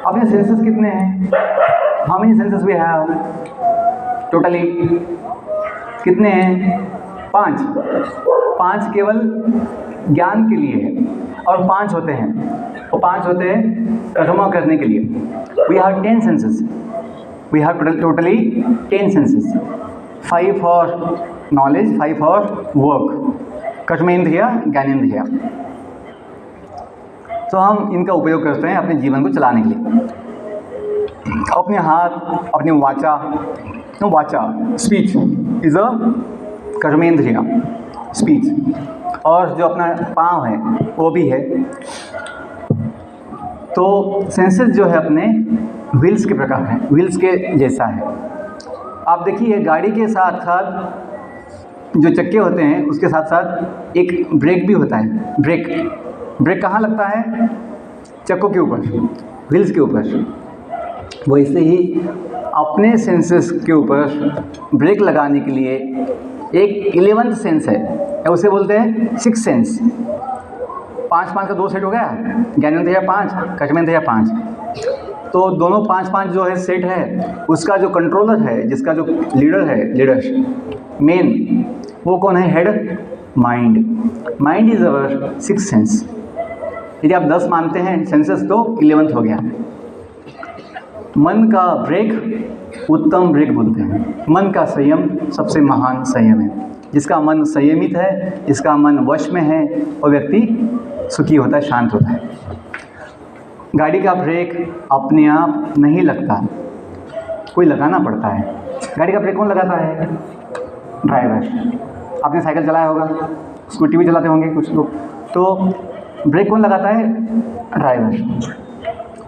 अपने सेंसेस कितने हैं? How many senses we have totally? कितने हैं? 5 केवल ज्ञान के लिए है, और 5 होते हैं, वो 5 होते हैं कर्म करने के लिए। We have 10 senses, we have totally 10 senses. 5 for knowledge, 5 for work, कर्मेंद्रिय, ज्ञानेंद्रिय। तो हम इनका उपयोग करते हैं अपने जीवन को चलाने के लिए। अपने हाथ, अपनी वाचा, स्पीच इज अ कर्मेंद्रिय, स्पीच। और जो अपना पाँव है वो भी है। तो सेंसेस जो है अपने व्हील्स के प्रकार हैं, व्हील्स के जैसा है। आप देखिए, गाड़ी के साथ साथ जो चक्के होते हैं उसके साथ साथ एक ब्रेक भी होता है। ब्रेक कहाँ लगता है? चक्कों के ऊपर, व्हील्स के ऊपर। वैसे ही अपने सेंसेस के ऊपर ब्रेक लगाने के लिए एक 11th सेंस है, उसे बोलते हैं 6th सेंस। 5 का 2 सेट हो गया, ज्ञानेंद्रिय 5, कर्मेंद्रिय 5। तो दोनों 5 जो है सेट है, उसका जो कंट्रोलर है, जिसका जो लीडर मेन, वो कौन है? Head, mind is our 6th sense. यदि आप 10 मानते हैं सेंसेस तो 11th हो गया। मन का ब्रेक उत्तम ब्रेक बोलते हैं। मन का संयम सबसे महान संयम है। जिसका मन संयमित है, जिसका मन वश में है, वो व्यक्ति सुखी होता है, शांत होता है। गाड़ी का ब्रेक अपने आप नहीं लगता, कोई लगाना पड़ता है। गाड़ी का ब्रेक कौन लगाता है? ड्राइवर। आपने साइकिल चलाया होगा, स्कूटी भी चलाते होंगे कुछ लोग, तो ब्रेक कौन लगाता है? ड्राइवर।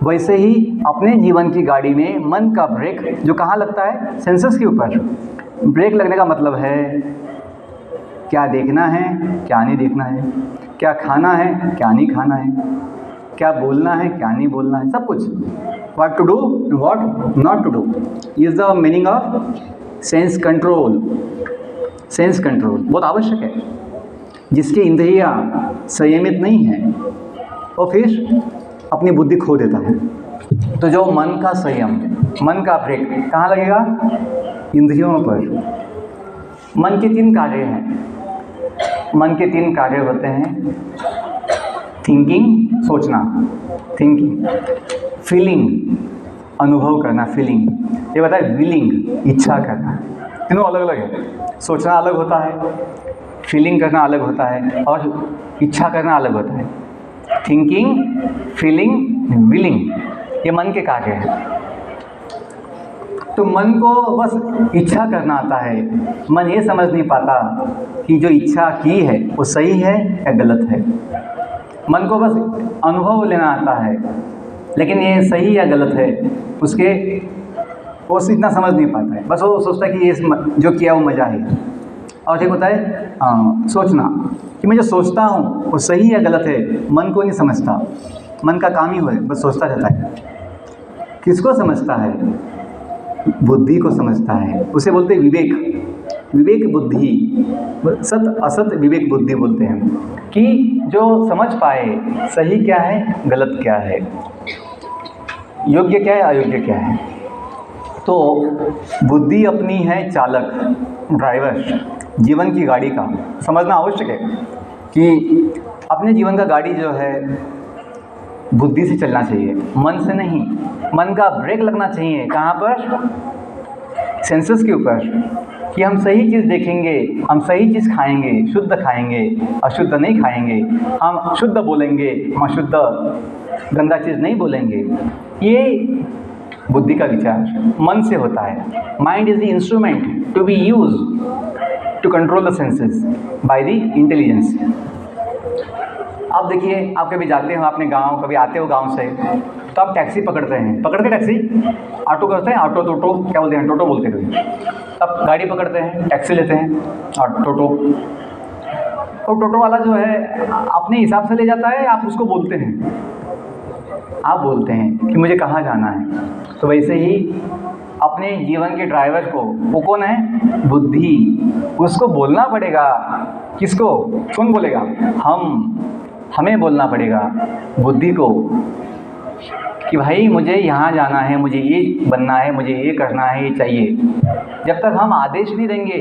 वैसे ही अपने जीवन की गाड़ी में मन का ब्रेक जो कहाँ लगता है? सेंसेस के ऊपर। ब्रेक लगने का मतलब है क्या देखना है, क्या नहीं देखना है, क्या खाना है, क्या नहीं खाना है, क्या बोलना है, क्या नहीं बोलना है, सब कुछ। What to do, what not to do is the meaning of sense control. Sense control बहुत आवश्यक है। जिसकी इंद्रियां संयमित नहीं है वो फिर अपनी बुद्धि खो देता है। तो जो मन का संयम, मन का ब्रेक कहाँ लगेगा? इंद्रियों पर। मन के 3 कार्य हैं। मन के 3 कार्य होते हैं: थिंकिंग, सोचना, थिंकिंग, फीलिंग, अनुभव करना, फीलिंग, ये बताए विलिंग, इच्छा करना। तीनों अलग अलग है। सोचना अलग होता है, फीलिंग करना अलग होता है, और इच्छा करना अलग होता है। थिंकिंग, फीलिंग, विलिंग, ये मन के कार्य हैं। तो मन को बस इच्छा करना आता है। मन ये समझ नहीं पाता कि जो इच्छा की है वो सही है या गलत है। मन को बस अनुभव लेना आता है, लेकिन ये सही या गलत है उसके वो इतना समझ नहीं पाता है। बस वो सोचता है कि ये जो किया वो मज़ा है। और एक होता है सोचना, कि मैं जो सोचता हूँ वो सही या गलत है, मन को नहीं समझता। मन का काम ही हो बस सोचता रहता है। किसको समझता है? बुद्धि को समझता है। उसे बोलते हैं विवेक। विवेक बुद्धि, सत असत विवेक बुद्धि बोलते हैं, कि जो समझ पाए सही क्या है, गलत क्या है, योग्य क्या है, अयोग्य क्या है। तो बुद्धि अपनी है चालक, ड्राइवर जीवन की गाड़ी का। समझना आवश्यक है कि अपने जीवन का गाड़ी जो है बुद्धि से चलना चाहिए, मन से नहीं। मन का ब्रेक लगना चाहिए कहाँ पर? सेंसेस के ऊपर, कि हम सही चीज़ देखेंगे, हम सही चीज़ खाएंगे, शुद्ध खाएंगे, अशुद्ध नहीं खाएंगे, हम शुद्ध बोलेंगे, हम अशुद्ध गंदा चीज़ नहीं बोलेंगे। ये बुद्धि का विचार मन से होता है। Mind is the instrument to be use to control the senses by the intelligence. आप देखिए, आप कभी जाते हो अपने गांव, कभी आते हो गांव से, तो आप टैक्सी पकड़ते हैं, पकड़ते टैक्सी, ऑटो करते हैं, ऑटो टोटो क्या बोलते हैं, टोटो बोलते हैं। अब गाड़ी पकड़ते हैं, टैक्सी लेते हैं और टोटो, और टोटो वाला जो है अपने हिसाब से ले जाता है, आप उसको बोलते हैं, आप बोलते हैं कि मुझे कहाँ जाना है। तो वैसे ही अपने जीवन के ड्राइवर को, वो कौन है? बुद्धि। उसको बोलना पड़ेगा। किसको? कौन बोलेगा? हमें बोलना पड़ेगा बुद्धि को कि भाई मुझे यहाँ जाना है, मुझे ये बनना है, मुझे ये करना है, ये चाहिए। जब तक हम आदेश नहीं देंगे,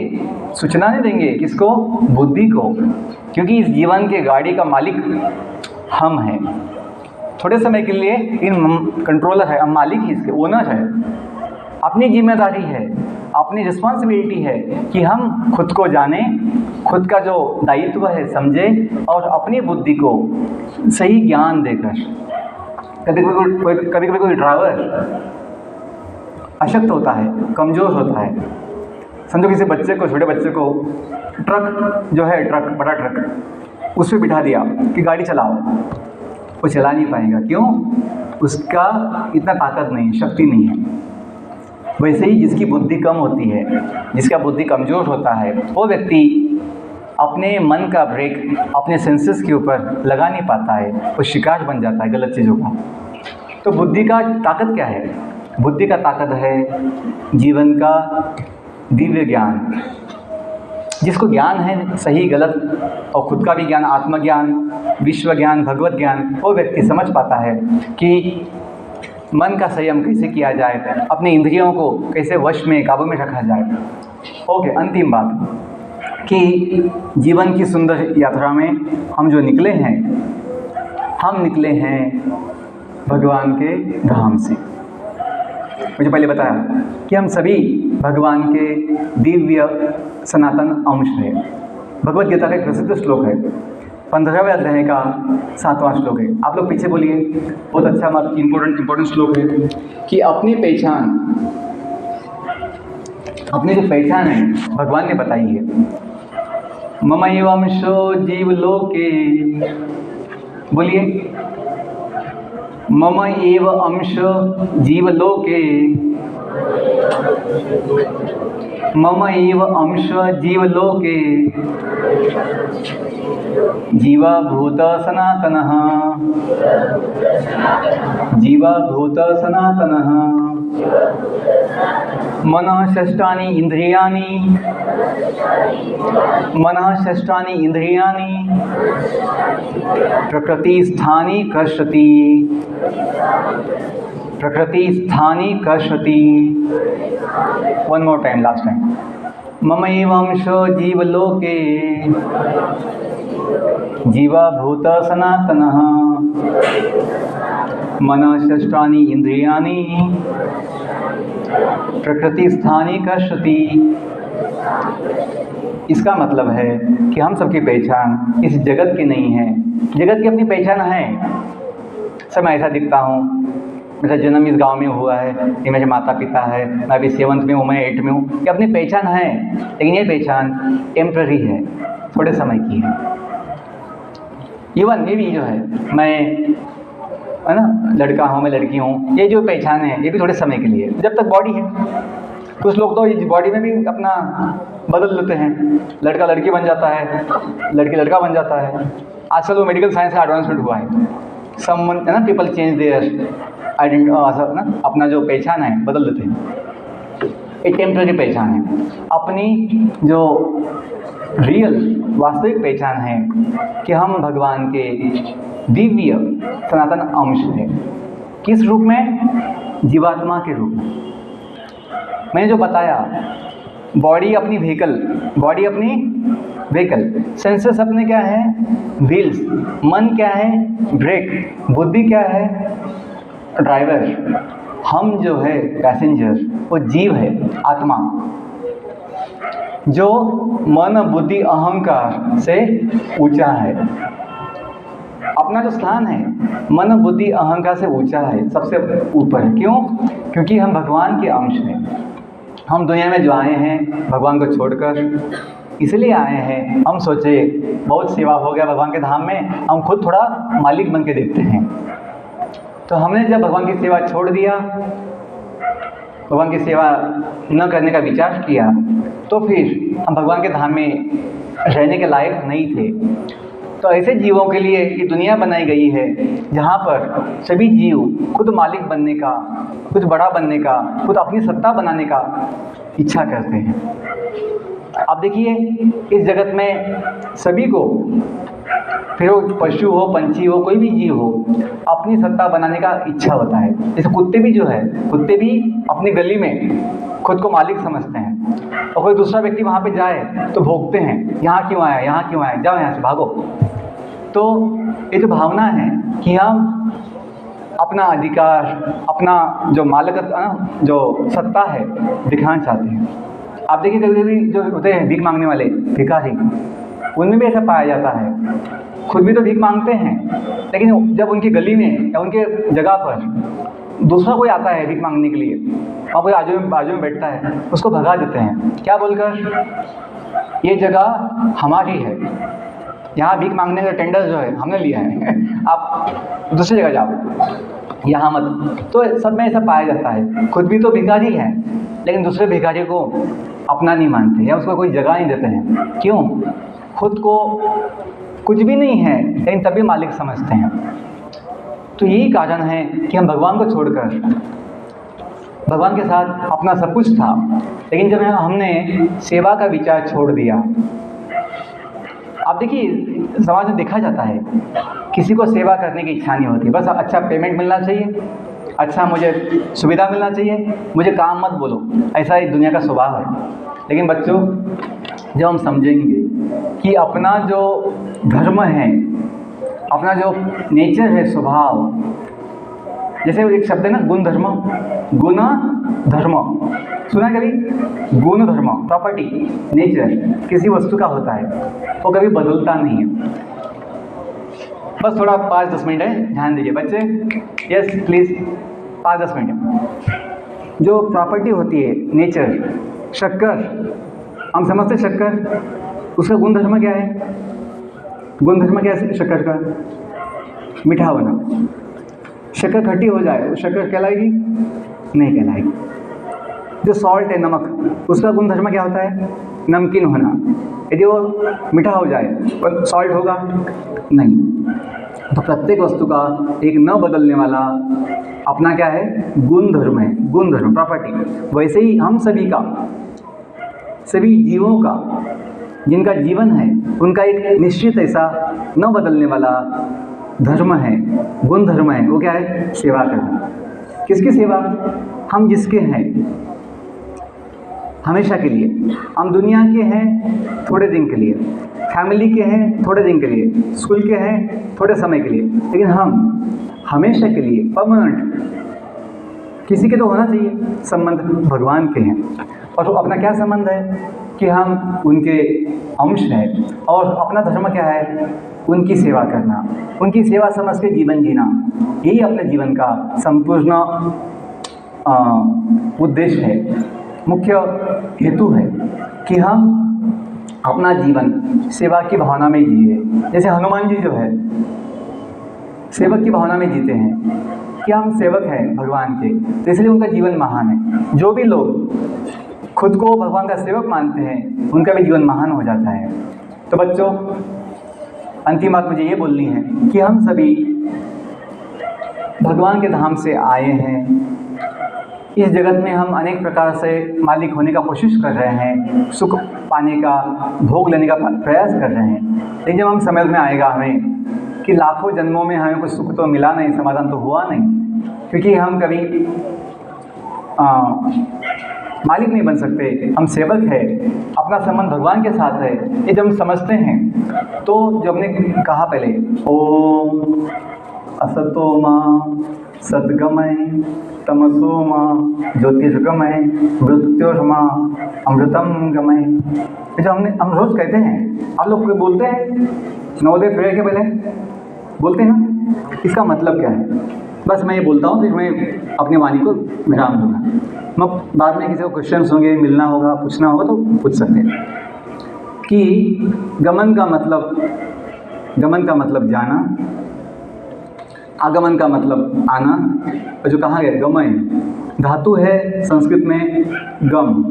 सूचना नहीं देंगे, किसको? बुद्धि को। क्योंकि इस जीवन के गाड़ी का मालिक हम हैं। थोड़े समय के लिए इन कंट्रोलर है, हम मालिक ही इसके, ओनर है। अपनी जिम्मेदारी है, अपनी रिस्पॉन्सिबिलिटी है कि हम खुद को जानें, खुद का जो दायित्व है समझें, और अपनी बुद्धि को सही ज्ञान देकर। कभी कभी कोई ड्राइवर अशक्त होता है, कमज़ोर होता है। समझो किसी बच्चे को, छोटे बच्चे को ट्रक जो है, ट्रक, बड़ा ट्रक, उस पर बिठा दिया कि गाड़ी चलाओ, वो चला नहीं पाएगा। क्यों? उसका इतना ताकत नहीं, शक्ति नहीं है। वैसे ही जिसकी बुद्धि कम होती है, जिसका बुद्धि कमज़ोर होता है, वो व्यक्ति अपने मन का ब्रेक अपने सेंसेस के ऊपर लगा नहीं पाता है, वो शिकार बन जाता है गलत चीज़ों का। तो बुद्धि का ताकत क्या है? बुद्धि का ताकत है जीवन का दिव्य ज्ञान। जिसको ज्ञान है सही गलत, और खुद का भी ज्ञान, आत्मज्ञान, विश्व ज्ञान, भगवत ज्ञान, वो व्यक्ति समझ पाता है कि मन का संयम कैसे किया जाए, अपने इंद्रियों को कैसे वश में, काबू में रखा जाए। ओके, अंतिम बात कि जीवन की सुंदर यात्रा में हम जो निकले हैं, हम निकले हैं भगवान के धाम से। मुझे पहले बताया कि हम सभी भगवान के दिव्य सनातन अंश हैं। भगवत गीता का एक प्रसिद्ध श्लोक है, 15वें अध्याय का 7वां श्लोक है। आप लोग पीछे बोलिए, बहुत अच्छा इम्पोर्टेंट श्लोक है कि अपनी पहचान, अपनी जो पहचान है भगवान ने बताई है। ममैव अंशो जीवलोके, बोलिए, मम एव अंश जीवलोके, मम एव अंश जीवलोके, जीवभूत सनातनः, जीवभूत सनातनः, मनः षष्ठानि इंद्रियाणि, मनः षष्ठानि इंद्रियाणि प्रकृतिस्थानि कर्षति, प्रकृतिस्थानि कर्षति। One more time, last time. मम एव अंशो जीवलोके, जीवभूत सनातनः, मनः षष्ठानि इंद्रियाणि प्रकृतिस्थानि कर्षति। इसका मतलब है कि हम सबकी पहचान इस जगत की नहीं है। जगत की अपनी पहचान है। सर मैं ऐसा दिखता हूँ, मेरा जन्म इस गांव में हुआ है, ये मेरे माता पिता है, मैं अभी 7th में हूँ, मैं 8th में हूँ, ये अपनी पहचान है। लेकिन ये पहचान टेम्प्ररी है, थोड़े समय की है। इवन ये भी जो है, मैं है ना, लड़का हूँ, मैं लड़की हूँ, ये जो पहचान है ये भी थोड़े समय के लिए, जब तक बॉडी है। कुछ लोग तो इस बॉडी में भी अपना बदल लेते हैं, लड़का लड़की बन जाता है, लड़की लड़का बन जाता है। आजकल वो मेडिकल साइंस का एडवांसमेंट हुआ है। समवन है ना, पीपल चेंज देयर आइडेंटिटी, ना अपना जो पहचान है बदल देते हैं। एक टेम्पररी पहचान है। अपनी जो रियल वास्तविक पहचान है कि हम भगवान के दिव्य सनातन अंश हैं। किस रूप में? जीवात्मा के रूप में। मैंने जो बताया, बॉडी अपनी व्हीकल, सेंसेस अपने क्या है? व्हील्स। मन क्या है? ब्रेक। बुद्धि क्या है? ड्राइवर। हम जो है पैसेंजर, वो जीव है, आत्मा, जो मन बुद्धि अहंकार से ऊंचा है। अपना जो स्थान है मन बुद्धि अहंकार से ऊंचा है, सबसे ऊपर है। क्यों? क्योंकि हम भगवान के अंश हैं। हम दुनिया में जो आए हैं भगवान को छोड़कर इसलिए आए हैं। हम सोचे बहुत सेवा हो गया भगवान के धाम में, हम खुद थोड़ा मालिक बन के देखते हैं। तो हमने जब भगवान की सेवा छोड़ दिया, भगवान की सेवा न करने का विचार किया, तो फिर हम भगवान के धाम में रहने के लायक नहीं थे। तो ऐसे जीवों के लिए ये दुनिया बनाई गई है जहाँ पर सभी जीव खुद मालिक बनने का, कुछ बड़ा बनने का, खुद अपनी सत्ता बनाने का इच्छा करते हैं। अब देखिए, इस जगत में सभी को, फिर वो पशु हो, पंछी हो, कोई भी जीव हो, अपनी सत्ता बनाने का इच्छा होता है। जैसे कुत्ते भी जो है, कुत्ते भी अपनी गली में खुद को मालिक समझते हैं, और कोई दूसरा व्यक्ति वहाँ पे जाए तो भौंकते हैं, यहाँ क्यों आया, यहाँ क्यों आया, जाओ यहाँ से, भागो। तो ये जो भावना है कि हम अपना अधिकार, अपना जो मालिकत, जो सत्ता है, दिखाना चाहते हैं। आप देखिए कभी कभी जो होते हैं भीख मांगने वाले भिखारी, उनमें भी ऐसा पाया जाता है। खुद भी तो भीख मांगते हैं, लेकिन जब उनकी गली में या उनके जगह पर दूसरा कोई आता है भीख मांगने के लिए, और कोई बाजू में बैठता है, उसको भगा देते हैं। क्या बोलकर? ये जगह हमारी है, यहाँ भीख मांगने का टेंडर जो है हमने लिया है, आप दूसरी जगह जाओ, यहाँ मत। तो सब में ऐसा पाया जाता है। खुद भी तो भिखारी है, लेकिन दूसरे भिखारी को अपना नहीं मानते या उसको कोई जगह नहीं देते हैं। क्यों? खुद को कुछ भी नहीं है, लेकिन तभी मालिक समझते हैं। तो यही कारण है कि हम भगवान को छोड़कर, भगवान के साथ अपना सब कुछ था, लेकिन जब हमने सेवा का विचार छोड़ दिया। आप देखिए, समाज में देखा जाता है किसी को सेवा करने की इच्छा नहीं होती, बस अच्छा पेमेंट मिलना चाहिए, अच्छा मुझे सुविधा मिलना चाहिए, मुझे काम मत बोलो, ऐसा ही दुनिया का स्वभाव है। लेकिन बच्चों, जब हम समझेंगे कि अपना जो धर्म है, अपना जो नेचर है, स्वभाव, जैसे एक शब्द है ना, गुण धर्म, गुण धर्म, सुना कभी? गुण धर्म, प्रॉपर्टी, नेचर किसी वस्तु का होता है, वो कभी बदलता नहीं है। बस थोड़ा 5-10 मिनट है, ध्यान दीजिए बच्चे। Yes please, 5-10 minute. जो प्रॉपर्टी होती है, नेचर, शक्कर, हम समझते शक्कर, उसका गुण धर्म क्या है? गुण धर्म क्या है शक्कर का? मीठा होना। शक्कर खट्टी हो जाए, शक्कर कहलाएगी? नहीं कहलाएगी। जो सॉल्ट है, नमक, उसका गुण धर्म क्या होता है? नमकीन होना। यदि वो मीठा हो जाए तो सॉल्ट होगा? नहीं। तो प्रत्येक वस्तु का एक न बदलने वाला अपना क्या है? गुण धर्म है, गुण धर्म, प्रॉपर्टी। वैसे ही हम सभी का, सभी जीवों का, जिनका जीवन है, उनका एक निश्चित ऐसा न बदलने वाला धर्म है, गुण धर्म है। वो क्या है? सेवा करना। किसकी सेवा? हम जिसके हैं, हमेशा के लिए। हम दुनिया के हैं थोड़े दिन के लिए, फैमिली के हैं थोड़े दिन के लिए, स्कूल के हैं थोड़े समय के लिए, लेकिन हम हमेशा के लिए, परमानेंट। किसी के तो होना चाहिए संबंध, भगवान के हैं। और तो अपना क्या संबंध है कि हम उनके अंश हैं, और अपना धर्म क्या है? उनकी सेवा करना, उनकी सेवा समझ के जीवन जीना। यही अपने जीवन का संपूर्ण उद्देश्य है, मुख्य हेतु है कि हम अपना जीवन सेवा की भावना में जिए। जैसे हनुमान जी जो है सेवक की भावना में जीते हैं कि हम सेवक हैं भगवान के, तो इसलिए उनका जीवन महान है। जो भी लोग खुद को भगवान का सेवक मानते हैं, उनका भी जीवन महान हो जाता है। तो बच्चों, अंतिम बात मुझे ये बोलनी है कि हम सभी भगवान के धाम से आए हैं, इस जगत में हम अनेक प्रकार से मालिक होने का कोशिश कर रहे हैं, सुख पाने का, भोग लेने का प्रयास कर रहे हैं। लेकिन जब हम समझ में आएगा हमें कि लाखों जन्मों में हमें कुछ सुख तो मिला नहीं, समाधान तो हुआ नहीं, क्योंकि हम कभी मालिक नहीं बन सकते, हम सेवक है, अपना संबंध भगवान के साथ है। ये जब हम समझते हैं तो जो हमने कहा पहले, ओम असतो मां सद्गमय तमसो मां ज्योतिर्गमय मृत्योर्मा अमृतम गमय, ये जो हम रोज कहते हैं, आप लोग बोलते हैं नवोदय प्रेयर के पहले बोलते हैं ना, इसका मतलब क्या है? बस मैं ये बोलता हूँ, फिर मैं अपनी वाणी को विराम दूंगा। मैं बाद में किसी को क्वेश्चंस होंगे, मिलना होगा, पूछना होगा तो पूछ सकते हैं कि गमन का मतलब जाना, आगमन का मतलब आना, और जो कहा गया गमय धातु है संस्कृत में गम,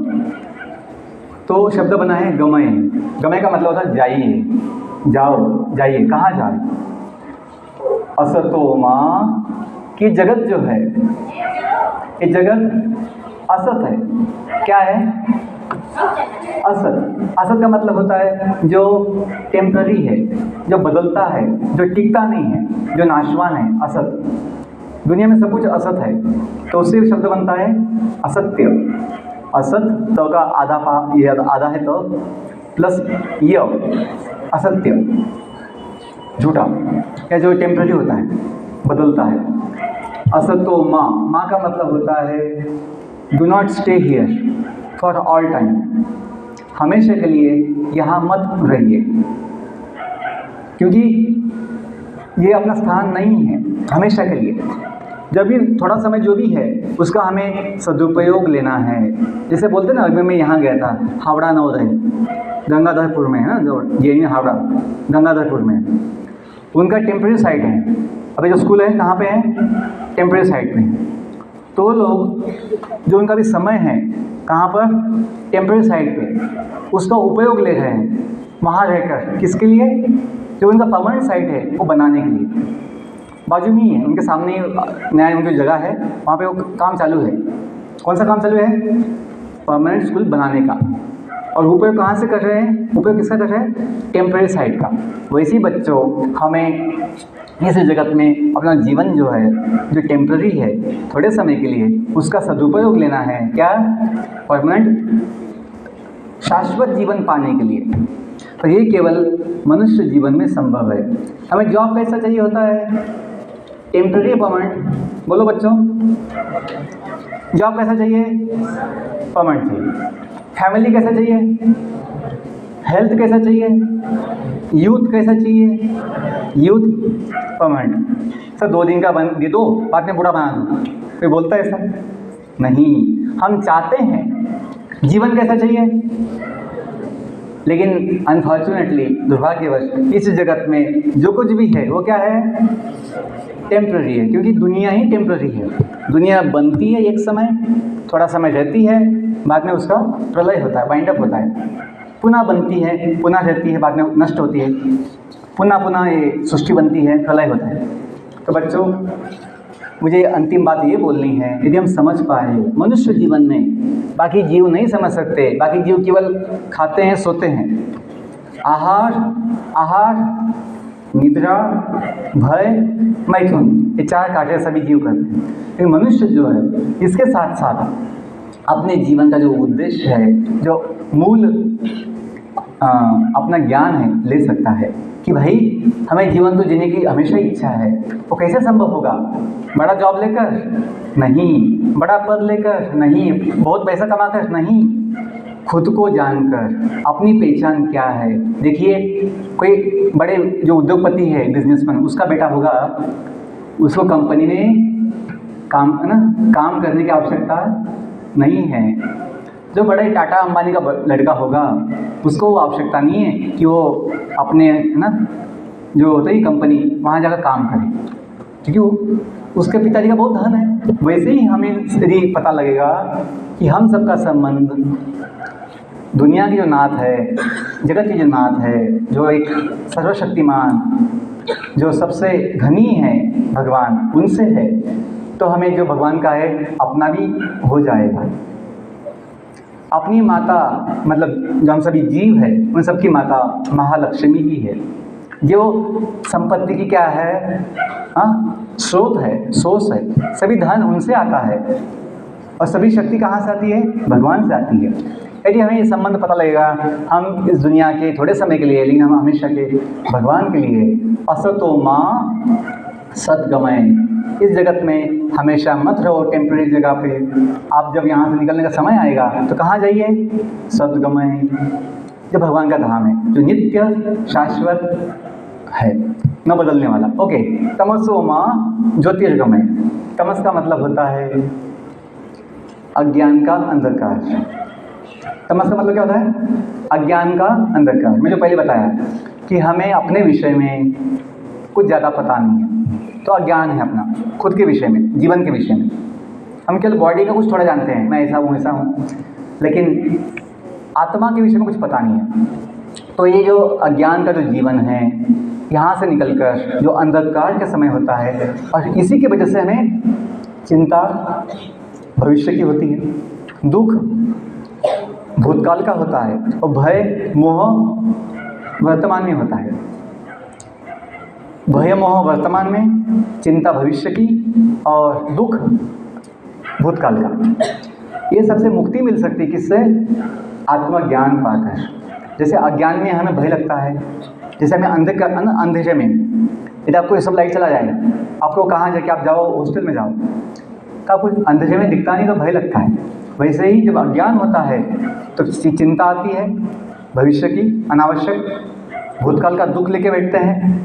तो शब्द बना है गमय। गमय का मतलब होता है जाइए, जाओ, जाइए, कहाँ जाए? असतो मां, कि जगत जो है, ये जगत असत है। क्या है? असत। असत का मतलब होता है जो टेम्पररी है, जो बदलता है, जो टिकता नहीं है, जो नाशवान है, असत। दुनिया में सब कुछ असत है, तो उससे शब्द बनता है असत्य। असत तो का आधा है तो प्लस य, असत्य, झूठा, या जो टेम्पररी होता है, बदलता है। असतो माँ का मतलब होता है do not stay here for all time, हमेशा के लिए यहाँ मत रहिए, क्योंकि ये अपना स्थान नहीं है हमेशा के लिए। जब भी थोड़ा समय जो भी है उसका हमें सदुपयोग लेना है। जैसे बोलते ना, अभी मैं यहाँ गया था, हावड़ा नवोदय गंगाधरपुर में है ना, जो JNU हावड़ा गंगाधरपुर में, उनका टेम्परेरी साइट है। अभी जो स्कूल है कहाँ पे है? टेम्परेरी साइट पे। तो लोग जो उनका भी समय है कहाँ पर? टेम्परेरी साइट पे, उसका उपयोग ले रहे हैं वहाँ रहकर। किसके लिए? जो उनका परमानेंट साइट है वो बनाने के लिए। बाजू में ही है, उनके सामने नया उनकी जगह है, वहाँ पे वो काम चालू है। कौन सा काम चालू है? परमानेंट स्कूल बनाने का। और उपयोग कहाँ से कर रहे हैं? उपयोग किसका कर रहे हैं? टेम्परेरी साइट का। वैसे ही बच्चों, हमें इस जगत में अपना जीवन जो है, जो टेम्पररी है, थोड़े समय के लिए, उसका सदुपयोग लेना है। क्या? परमानेंट शाश्वत जीवन पाने के लिए। तो ये केवल मनुष्य जीवन में संभव है। हमें जॉब कैसा चाहिए होता है? टेम्पररी या परमानेंट? बोलो बच्चों, जॉब कैसा चाहिए? परमानेंट चाहिए। फैमिली कैसा चाहिए? हेल्थ कैसा चाहिए? यूथ कैसा चाहिए? Youth permanent. सर 2 दिन का दे दो, बाद में बुरा बना दो, कोई बोलता है ऐसा? नहीं, हम चाहते हैं जीवन कैसा चाहिए, लेकिन अनफॉर्चुनेटली, दुर्भाग्यवश, इस जगत में जो कुछ भी है वो क्या है? टेम्पररी है। क्योंकि दुनिया ही टेम्पररी है। दुनिया बनती है एक समय, थोड़ा समय रहती है, बाद में उसका प्रलय होता है, वाइंड अप होता है। पुनः बनती है, पुनः रहती है, बाद में नष्ट होती है, पुनः ये सृष्टि बनती है, प्रलय होता है। तो बच्चों, मुझे अंतिम बात ये बोलनी है, यदि हम समझ पाए मनुष्य जीवन में, बाकी जीव नहीं समझ सकते, बाकी जीव केवल खाते हैं, सोते हैं। आहार, निद्रा, भय, मैथुन, ये 4 कार्य सभी जीव करते हैं। लेकिन मनुष्य जो है, इसके साथ साथ अपने जीवन का जो उद्देश्य है, जो मूल अपना ज्ञान है, ले सकता है कि भाई हमें जीवन तो जीने की हमेशा इच्छा है। वो कैसे संभव होगा? बड़ा जॉब लेकर नहीं, बड़ा पद लेकर नहीं, बहुत पैसा कमाकर नहीं, खुद को जानकर। अपनी पहचान क्या है? देखिए, कोई बड़े जो उद्योगपति है, बिजनेसमैन, उसका बेटा होगा, उसको कंपनी में काम करने की आवश्यकता नहीं है। जो बड़े टाटा अंबानी का लड़का होगा, उसको वो आवश्यकता नहीं है कि वो अपने जो होता है कंपनी, वहाँ जाकर काम करे, क्योंकि उसके पिताजी का बहुत धन है। वैसे ही हमें यदि पता लगेगा कि हम सबका संबंध दुनिया की जो नाथ है, जगत की जो नाथ है, जो एक सर्वशक्तिमान, जो सबसे धनी है भगवान, उनसे है, तो हमें जो भगवान का है अपना भी हो जाएगा। अपनी माता मतलब जो हम सभी जीव है उन सब की माता महालक्ष्मी ही है, जो संपत्ति की क्या है, स्रोत है, सोर्स है। सभी धन उनसे आता है और सभी शक्ति कहाँ से आती है? भगवान से आती है। यदि हमें ये संबंध पता लगेगा, हम इस दुनिया के थोड़े समय के लिए, लेकिन हम हमेशा के भगवान के लिए, असतो मां सद्गमय, इस जगत में हमेशा मत रहो टेम्परेरी जगह पे। आप जब यहाँ से निकलने का समय आएगा तो कहाँ जाइए? सद्गमय, जो भगवान का धाम है, जो नित्य शाश्वत है, न बदलने वाला। ओके, तमसो मां ज्योतिर्गमय। तमस का मतलब होता है अज्ञान का अंधकार। तमस का मतलब क्या होता है? अज्ञान का अंधकार। मैं जो पहले बताया कि हमें अपने विषय में कुछ ज़्यादा पता नहीं है, तो अज्ञान है अपना, खुद के विषय में, जीवन के विषय में। हम केवल बॉडी का कुछ थोड़ा जानते हैं, मैं ऐसा हूँ, लेकिन आत्मा के विषय में कुछ पता नहीं है। तो ये जो अज्ञान का जो जीवन है, यहाँ से निकलकर जो अंधकार का समय होता है, और इसी की वजह से हमें चिंता भविष्य की होती है, दुख भूतकाल का होता है, और भय मोह वर्तमान में होता है। भय मोह वर्तमान में, चिंता भविष्य की, और दुख भूतकाल का। ये सबसे मुक्ति मिल सकती है किससे? आत्मज्ञान पाकर। जैसे अज्ञान में हमें भय लगता है, जैसे हमें अंधेरे में यदि आपको ये सब लाइट चला जाए, आपको कहाँ जाके आप जाओ, हॉस्टल में जाओ, तो आपको अंधेरे में दिखता नहीं तो भय लगता है। वैसे ही जब अज्ञान होता है तो चिंता आती है भविष्य की अनावश्यक, भूतकाल का दुख लेके बैठते हैं,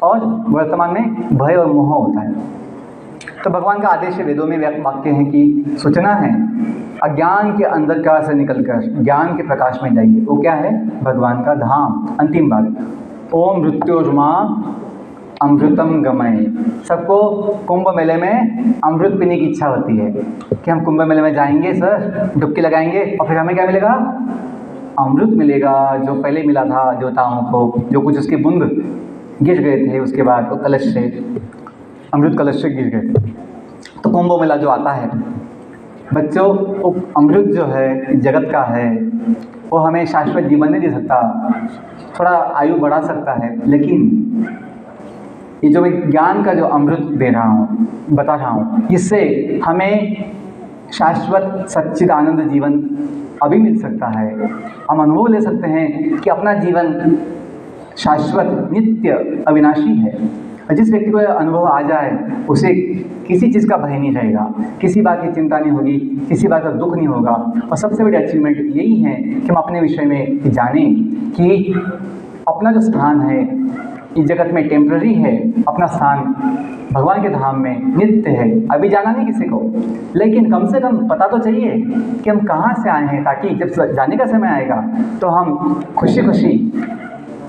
और वर्तमान में भय और मोह होता है। तो भगवान का आदेश है, वेदों में वाक्य है कि सूचना है, अज्ञान के अंधकार से निकलकर ज्ञान के प्रकाश में जाइए। वो क्या है? भगवान का धाम। अंतिम बात, ओम मृत्योर्मा अमृतम गमय। सबको कुंभ मेले में अमृत पीने की इच्छा होती है कि हम कुंभ मेले में जाएंगे सर, डुबकी लगाएंगे, और फिर हमें क्या मिलेगा? अमृत मिलेगा, जो पहले मिला था देवताओं को, जो कुछ उसके बूंद गिर गए थे, उसके बाद वो कलश से, अमृत कलश से गिर गए थे। तो कुंभ मेला जो आता है बच्चों, वो अमृत जो है जगत का है, वो हमें शाश्वत जीवन नहीं दे सकता, थोड़ा आयु बढ़ा सकता है, लेकिन ये जो मैं ज्ञान का जो अमृत दे रहा हूँ, बता रहा हूँ, इससे हमें शाश्वत सच्चिदानंद जीवन अभी मिल सकता है। हम अनुभव ले सकते हैं कि अपना जीवन शाश्वत, नित्य, अविनाशी है। और जिस व्यक्ति को अनुभव आ जाए, उसे किसी चीज़ का भय नहीं रहेगा, किसी बात की चिंता नहीं होगी, किसी बात का दुख नहीं होगा। और सबसे बड़ी अचीवमेंट यही है कि हम अपने विषय में जानें कि अपना जो स्थान है इस जगत में टेम्पररी है, अपना स्थान भगवान के धाम में नित्य है। अभी जाना नहीं किसी को, लेकिन कम से कम पता तो चाहिए कि हम कहाँ से आए हैं, ताकि जब जाने का समय आएगा तो हम खुशी खुशी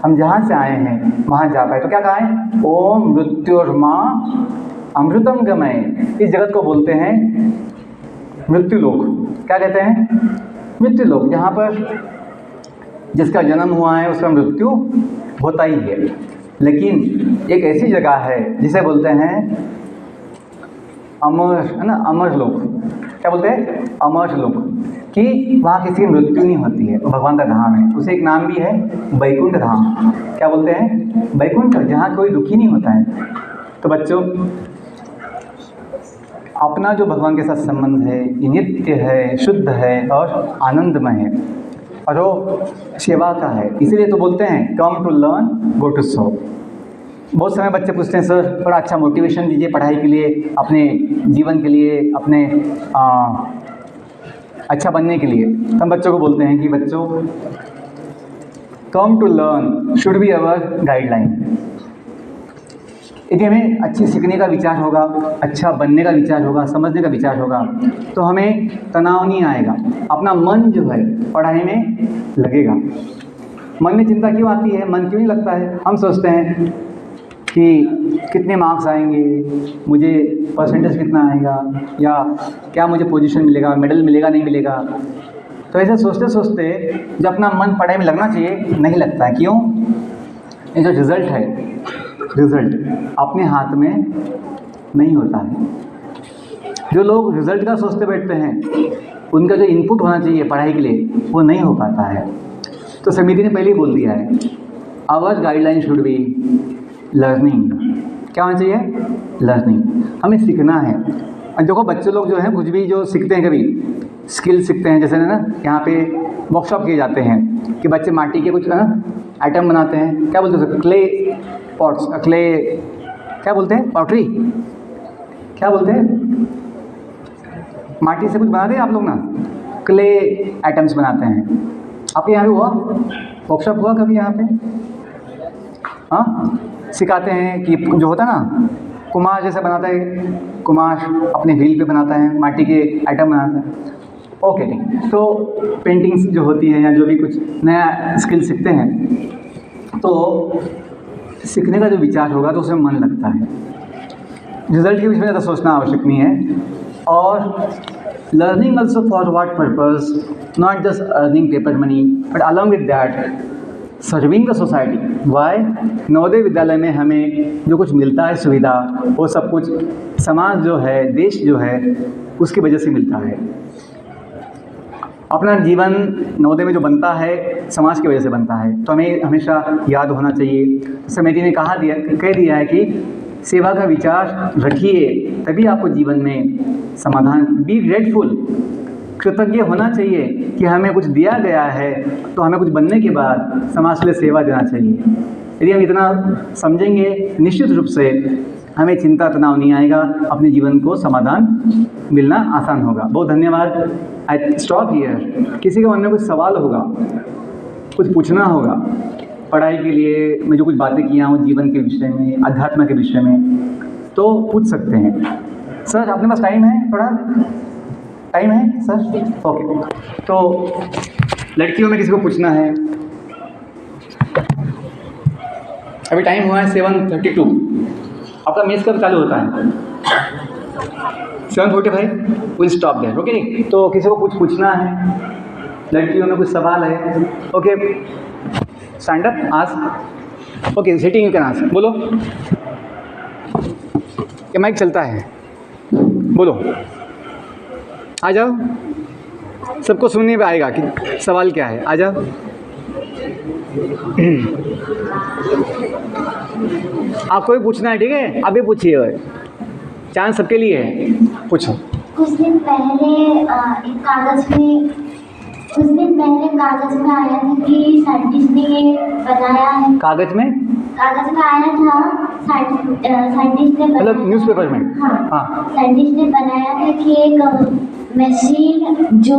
हम जहाँ से आए हैं वहाँ जा पाए। तो क्या कहा है? ओम मृत्योर्मा अमृतम गमय। इस जगत को बोलते हैं मृत्युलोक। क्या कहते हैं? मृत्युलोक, जहाँ पर जिसका जन्म हुआ है उसका मृत्यु होता ही है। लेकिन एक ऐसी जगह है जिसे बोलते हैं अमर, है ना, अमर लोक। क्या बोलते हैं? अमर लोक, कि वहाँ किसी की मृत्यु नहीं होती है, वो भगवान का धाम है। उसे एक नाम भी है वैकुंठ धाम। क्या बोलते हैं? वैकुंठ, जहाँ कोई दुखी नहीं होता है। तो बच्चों, अपना जो भगवान के साथ संबंध है ये नित्य है, शुद्ध है और आनंदमय है, और वो सेवा का है। इसीलिए तो बोलते हैं come to learn, go to serve. बहुत समय बच्चे पूछते हैं सर थोड़ा अच्छा मोटिवेशन दीजिए पढ़ाई के लिए, अपने जीवन के लिए, अपने अच्छा बनने के लिए। तो हम बच्चों को बोलते हैं कि बच्चों, come to learn should be our guideline. यदि हमें अच्छी सीखने का विचार होगा, अच्छा बनने का विचार होगा, समझने का विचार होगा, तो हमें तनाव नहीं आएगा। अपना मन जो है पढ़ाई में लगेगा। मन में चिंता क्यों आती है? मन क्यों नहीं लगता है? हम सोचते हैं कि कितने मार्क्स आएंगे, मुझे परसेंटेज कितना आएगा, या क्या मुझे पोजीशन मिलेगा, मेडल मिलेगा नहीं मिलेगा। तो ऐसे सोचते सोचते जब अपना मन पढ़ाई में लगना चाहिए, नहीं लगता है। क्यों? ये जो रिज़ल्ट है, रिज़ल्ट अपने हाथ में नहीं होता है। जो लोग रिज़ल्ट का सोचते बैठते हैं, उनका जो इनपुट होना चाहिए पढ़ाई के लिए वो नहीं हो पाता है। तो समिति ने पहले ही बोल दिया है, our guideline should be learning. क्या होना चाहिए? लर्निंग। हमें सीखना है। और देखो बच्चे लोग जो हैं कुछ भी जो सीखते हैं, कभी स्किल सीखते हैं, जैसे ना यहाँ पे वर्कशॉप किए जाते हैं कि बच्चे माटी के कुछ आइटम बनाते हैं, क्या बोलते हैं उसको, क्ले पॉट्स, क्ले क्या बोलते हैं, पॉटरी क्या बोलते हैं, माटी से कुछ बनाते हैं आप लोग ना, क्ले आइटम्स बनाते हैं। आपके यहाँ भी हुआ वर्कशॉप, हुआ कभी यहाँ पे? हाँ, सिखाते हैं कि जो होता है ना कुम्हार जैसे बनाता है, कुम्हार अपने व्हील पे बनाता है, माटी के आइटम बनाता है। ओके, तो पेंटिंग्स जो होती है या जो भी कुछ नया स्किल सीखते हैं, तो सीखने का जो विचार होगा तो उसमें मन लगता है। रिजल्ट के विषय में ज़्यादा सोचना आवश्यक नहीं है। और learning also for what purpose, not just earning paper money but along with that serving the society. Why? Navodaya Vidyalaya में हमें जो कुछ मिलता है सुविधा, वो सब कुछ समाज जो है, देश जो है, उसकी वजह से मिलता है। अपना जीवन नवोदय में जो बनता है समाज की वजह से बनता है, तो हमें हमेशा याद होना चाहिए। समिति ने कह दिया है कि सेवा का विचार रखिए, तभी आपको जीवन में समाधान। बी ग्रेटफुल, कृतज्ञ होना चाहिए कि हमें कुछ दिया गया है, तो हमें कुछ बनने के बाद समाज के लिए सेवा देना चाहिए। यदि हम इतना समझेंगे, निश्चित रूप से हमें चिंता तनाव नहीं आएगा, अपने जीवन को समाधान मिलना आसान होगा। बहुत धन्यवाद। I stop here. किसी के मन में कुछ सवाल होगा, कुछ पूछना होगा पढ़ाई के लिए, मैं जो कुछ बातें किया हूँ जीवन के विषय में, अध्यात्म के विषय में, तो पूछ सकते हैं। सर अपने पास टाइम है? थोड़ा टाइम है सर? ओके, तो लड़कियों में किसी को पूछना है? अभी टाइम हुआ है 7:32। आपका मेस कब चालू होता है? 7:45 विल स्टॉप देयर। ओके, तो किसी को कुछ पूछना है, लड़कियों में कुछ सवाल है? Okay, stand up, ask. Okay, sitting you can ask. बोलो, ये माइक चलता है, बोलो, आ जाओ, सबको सुनने पे आएगा कि सवाल क्या है। आ जाओ। आपको भी पूछना है, ठीक है? आप भी पूछिए, चांस सबके लिए है, पूछो। कुछ दिन पहले कागज में आया था कि साइंटिस्ट ने ये बनाया है। कागज में आया था, साइंटिस्ट ने मतलब न्यूज़पेपर में? हाँ, साइंटिस्ट ने बनाया था कि एक मशीन जो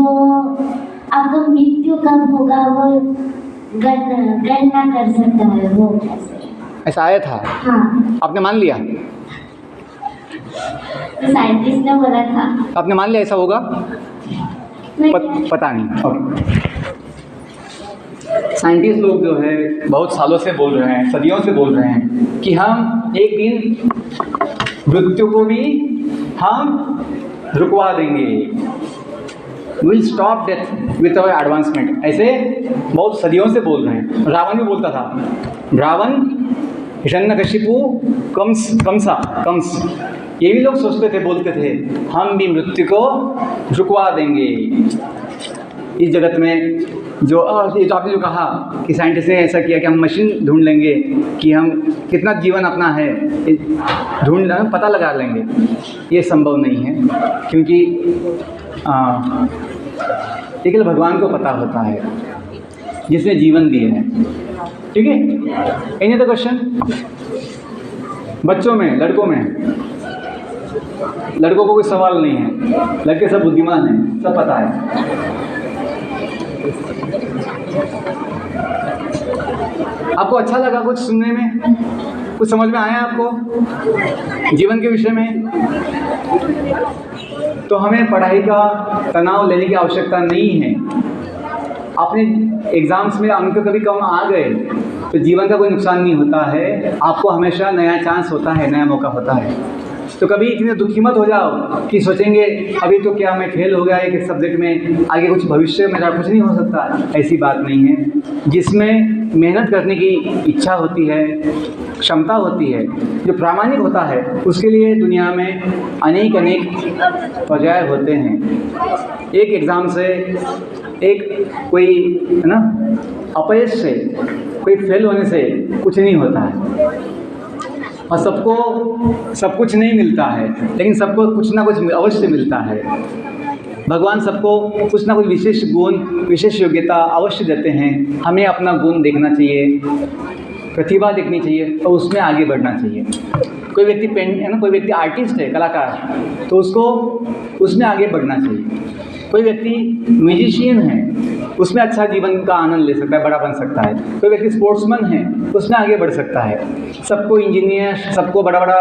आपका मृत्यु कब होगा वो गणना कर सकता है। वो कैसे? ऐसा आया था? हाँ, आपने मान लिया? तो साइंटिस्ट ने बोला था। आपने मान लिया ऐसा होगा? पता नहीं। ओके, साइंटिस्ट लोग जो है बहुत सालों से बोल रहे हैं, सदियों से बोल रहे हैं कि हम एक दिन मृत्यु को भी हम रुकवा देंगे, will stop death with our advancement. ऐसे बहुत सदियों से बोल रहे हैं। रावण भी बोलता था, रावण, हिरण्यकशिपु, कंस, ये भी लोग सोचते थे, बोलते थे हम भी मृत्यु को रुकवा देंगे। इस जगत में जो ये तो आपने जो कहा कि साइंटिस्ट ने ऐसा किया कि हम मशीन ढूंढ लेंगे कि हम कितना जीवन अपना है ढूंढ पता लगा लेंगे, ये संभव नहीं है, क्योंकि केवल भगवान को पता होता है जिसने जीवन दिए हैं। ठीक है, एनी अदर क्वेश्चन? बच्चों में, लड़कों में? लड़कों को कोई सवाल नहीं है, लड़के सब बुद्धिमान हैं, सब पता है। आपको अच्छा लगा कुछ सुनने में? कुछ समझ में आया आपको जीवन के विषय में? तो हमें पढ़ाई का तनाव लेने की आवश्यकता नहीं है। अपने एग्ज़ाम्स में अंक कभी कम आ गए तो जीवन का कोई नुकसान नहीं होता है, आपको हमेशा नया चांस होता है, नया मौका होता है। तो कभी इतने दुखी मत हो जाओ कि सोचेंगे अभी तो क्या मैं फेल हो गया एक सब्जेक्ट में, आगे कुछ भविष्य मेरा कुछ नहीं हो सकता। ऐसी बात नहीं है। जिसमें मेहनत करने की इच्छा होती है, क्षमता होती है, जो प्रामाणिक होता है, उसके लिए दुनिया में अनेक पर्याय होते हैं। एक एग्ज़ाम से, एक कोई है ना अपयश से, कोई फेल होने से कुछ नहीं होता है, और सबको सब कुछ नहीं मिलता है, लेकिन सबको कुछ ना कुछ अवश्य मिलता है। भगवान सबको कुछ ना कुछ विशेष गुण, विशेष योग्यता अवश्य देते हैं। हमें अपना गुण देखना चाहिए, प्रतिभा देखनी चाहिए और उसमें आगे बढ़ना चाहिए। कोई व्यक्ति पेंट है ना, कोई व्यक्ति आर्टिस्ट है, कलाकार, तो उसको उसमें आगे बढ़ना चाहिए। कोई व्यक्ति म्यूजिशियन है, उसमें अच्छा जीवन का आनंद ले सकता है, बड़ा बन सकता है। कोई व्यक्ति स्पोर्ट्समैन है, उसमें आगे बढ़ सकता है। सबको इंजीनियर, सबको बड़ा बड़ा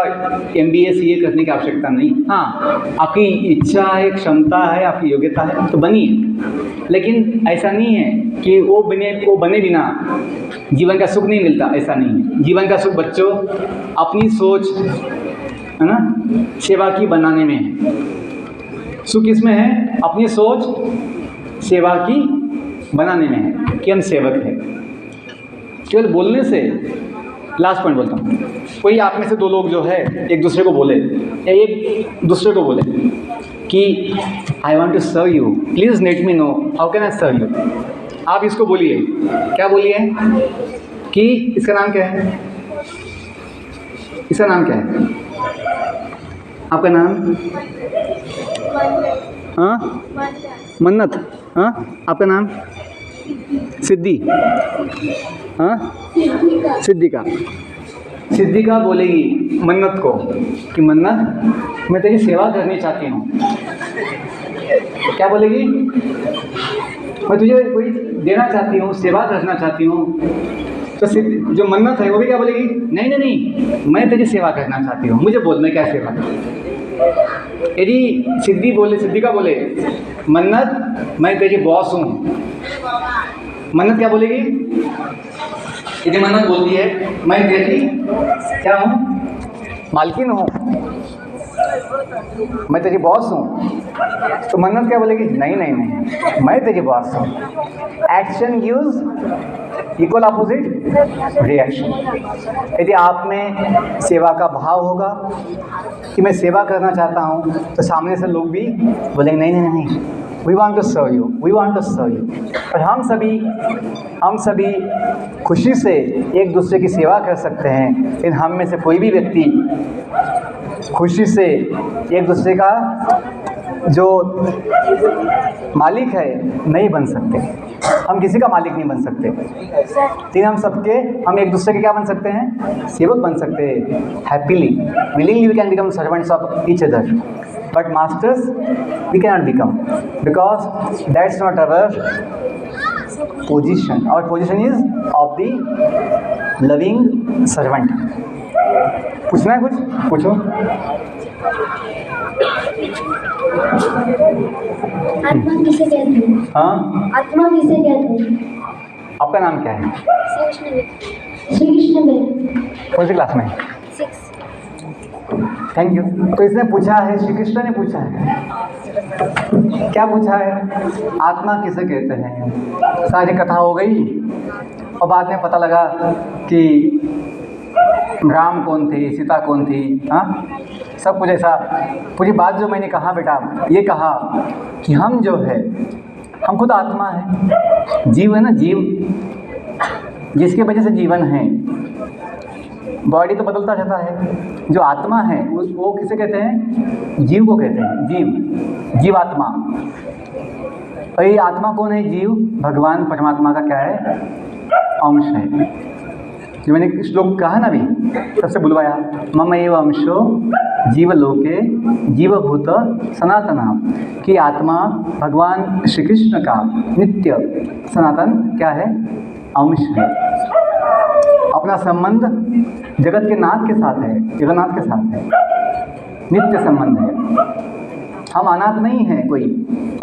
MBA CA करने की आवश्यकता नहीं। हाँ, आपकी इच्छा है, क्षमता है, आपकी योग्यता है तो बनिए, लेकिन ऐसा नहीं है कि वो बने बिना जीवन का सुख नहीं मिलता, ऐसा नहीं है। जीवन का सुख बच्चों अपनी सोच है ना सेवा की बनाने में है। सुख किसमें है? अपनी सोच सेवा की बनाने में है कि हम सेवक हैं। केवल बोलने से, लास्ट पॉइंट बोलता हूँ, कोई आप में से दो लोग जो है एक दूसरे को बोले या एक दूसरे को बोले कि I want to serve you, please let me know how can I serve you. आप इसको बोलिए, क्या बोलिए कि इसका नाम क्या है, इसका नाम क्या है, आपका नाम? हाँ, मन्नत। हाँ, आपका नाम? सिद्धि। हाँ, सिद्धिका। सिद्धिका बोलेगी मन्नत को कि मन्नत मैं तेरी सेवा करनी चाहती हूँ। क्या बोलेगी? मैं तुझे कोई देना चाहती हूँ, सेवा करना चाहती हूँ। तो जो मन्नत है वो भी क्या बोलेगी? नहीं नहीं नहीं, मैं तेरी सेवा करना चाहती हूँ, मुझे बोल मैं क्या सेवा करूँ। यदि सिद्धिका बोले मन्नत मैं तेरी बॉस हूँ, मन्नत क्या बोलेगी? यदि मन्नत बोलती है मैं तेरी क्या हूँ? मालकिन हूँ, मैं तेरी बॉस हूँ, तो मन्नत क्या बोलेगी? नहीं नहीं नहीं, मैं तेरी बॉस हूँ। Action gives equal opposite reaction. यदि आप में सेवा का भाव होगा कि मैं सेवा करना चाहता हूँ, तो सामने से लोग भी बोलेंगे नहीं नहीं नहीं, we want to serve you, we want to serve you. और हम सभी खुशी से एक दूसरे की सेवा कर सकते हैं, लेकिन हम में से कोई भी व्यक्ति खुशी से एक दूसरे का जो मालिक है नहीं बन सकते। हम किसी का मालिक नहीं बन सकते, लेकिन हम एक दूसरे के क्या बन सकते हैं? सेवक बन सकते हैं। Happily, willingly we can become servants of each other, but masters we can not become, because that's not our position. Our position is of the loving servant. पूछना है कुछ? पूछो। आत्मा किसे कहते हैं? हाँ, आत्मा किसे कहते हैं? आपका नाम क्या है? श्री कृष्ण बेन। कौन सी क्लास में? 6। Thank you. तो इसने पूछा है, श्री कृष्ण ने पूछा है, क्या पूछा है? आत्मा किसे कहते हैं। सारी कथा हो गई और बाद में पता लगा कि राम कौन थे, सीता कौन थी। हाँ, सब कुछ ऐसा। पूरी बात जो मैंने कहा बेटा, ये कहा कि हम जो है, हम खुद आत्मा है, जीव है ना, जीव जिसके वजह से जीवन है। बॉडी तो बदलता रहता है, जो आत्मा है वो किसे कहते हैं? जीव को कहते हैं, जीवात्मा। और ये आत्मा कौन है? जीव भगवान परमात्मा का क्या है? अंश है। जो मैंने श्लोक कहा ना अभी, सबसे बुलवाया, मम एव अंशो जीवलोके जीवभूत सनातन, कि आत्मा भगवान श्री कृष्ण का नित्य सनातन क्या है? अंश है। अपना संबंध जगत के नाथ के साथ है, जगन्नाथ के साथ है, नित्य संबंध है। हम अनाथ नहीं हैं कोई,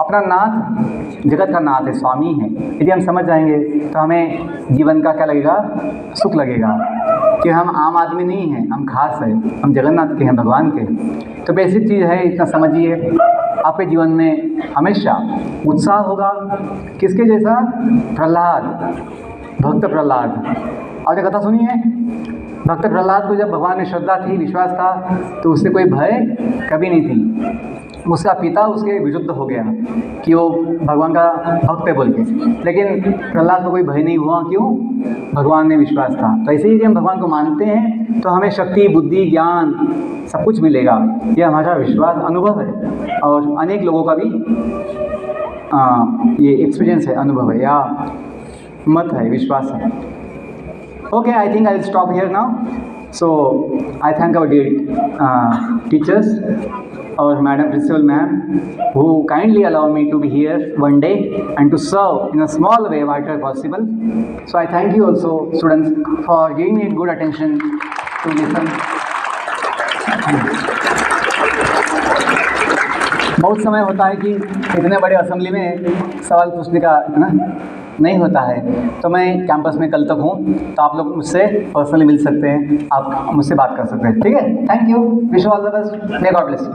अपना नाथ जगत का नाथ है, स्वामी है। यदि हम समझ जाएंगे तो हमें जीवन का क्या लगेगा? सुख लगेगा कि हम आम आदमी नहीं हैं, हम खास हैं, हम जगन्नाथ के हैं, भगवान के हैं। तो बेसिक चीज़ है, इतना समझिए। आपके जीवन में हमेशा उत्साह होगा। किसके जैसा? प्रहलाद, भक्त प्रहलाद। और एक कथा सुनी है, भक्त प्रहलाद को जब भगवान में श्रद्धा थी, विश्वास था, तो उससे कोई भय कभी नहीं थी। उसका पिता उसके विरुद्ध हो गया कि वो भगवान का भक्त है बोल के, लेकिन प्रहलाद को कोई भय नहीं हुआ। क्यों? भगवान में विश्वास था। तो ऐसे ही यदि हम भगवान को मानते हैं तो हमें शक्ति, बुद्धि, ज्ञान सब कुछ मिलेगा। ये हमारा विश्वास अनुभव है और अनेक लोगों का भी ये एक्सपीरियंस है, अनुभव है या मत है, विश्वास है। Okay, I think I'll stop here now. So I thank our dear teachers, our Madam Principal Ma'am, who kindly allow me to be here one day and to serve in a small way whatever possible. So I thank you also, students, for giving me good attention to listen. बहुत समय होता है कि इतने बड़े assembly में सवाल पूछने का इतना नहीं होता है, तो मैं कैंपस में कल तक हूँ, तो आप लोग मुझसे पर्सनली मिल सकते हैं, आप मुझसे बात कर सकते हैं। ठीक है, thank you, wish you all the best, may God bless you.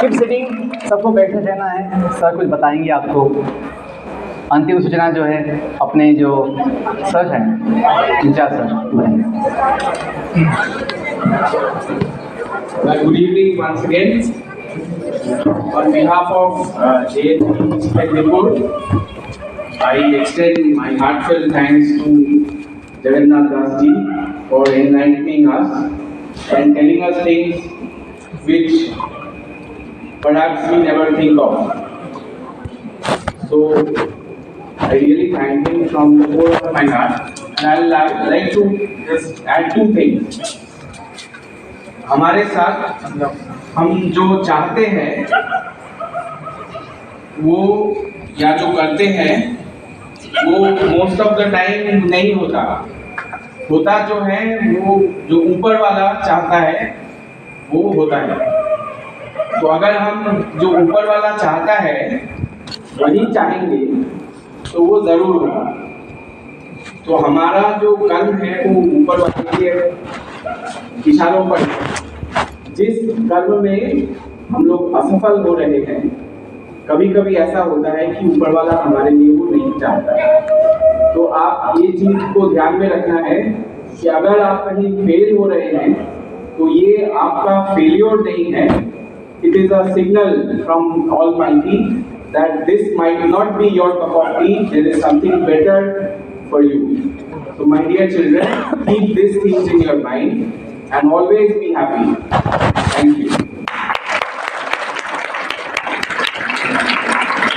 Keep sitting, सबको बैठे रहना है, सर कुछ बताएंगे आपको। अंतिम सूचना जो है अपने जो सर हैं, इंचार्ज सर बताएंगे। Good evening once again. On behalf of JHP Technical, I extend my heartfelt thanks to Jagannath Das ji for enlightening us and telling us things which perhaps we never think of. So I really thank him from the core of my heart, and I would like to just add two things. हमारे साथ हम जो चाहते हैं वो या जो करते हैं वो मोस्ट ऑफ द टाइम नहीं होता। होता जो है वो जो ऊपर वाला चाहता है वो होता है। तो अगर हम जो ऊपर वाला चाहता है वही चाहेंगे तो वो ज़रूर होगा। तो हमारा जो कर्म है वो ऊपर वाले के इशारों पर, जिस कर्म में हम लोग असफल हो रहे हैं, कभी कभी ऐसा होता है कि ऊपर वाला हमारे लिए वो नहीं चाहता है। तो आप ये चीज को ध्यान में रखना है कि अगर आप कहीं फेल हो रहे हैं तो ये आपका फेलियर नहीं है, it is a signal from Almighty that this might not be your cup of tea, there is something better for you. So my dear children, keep these things in your mind and always be happy.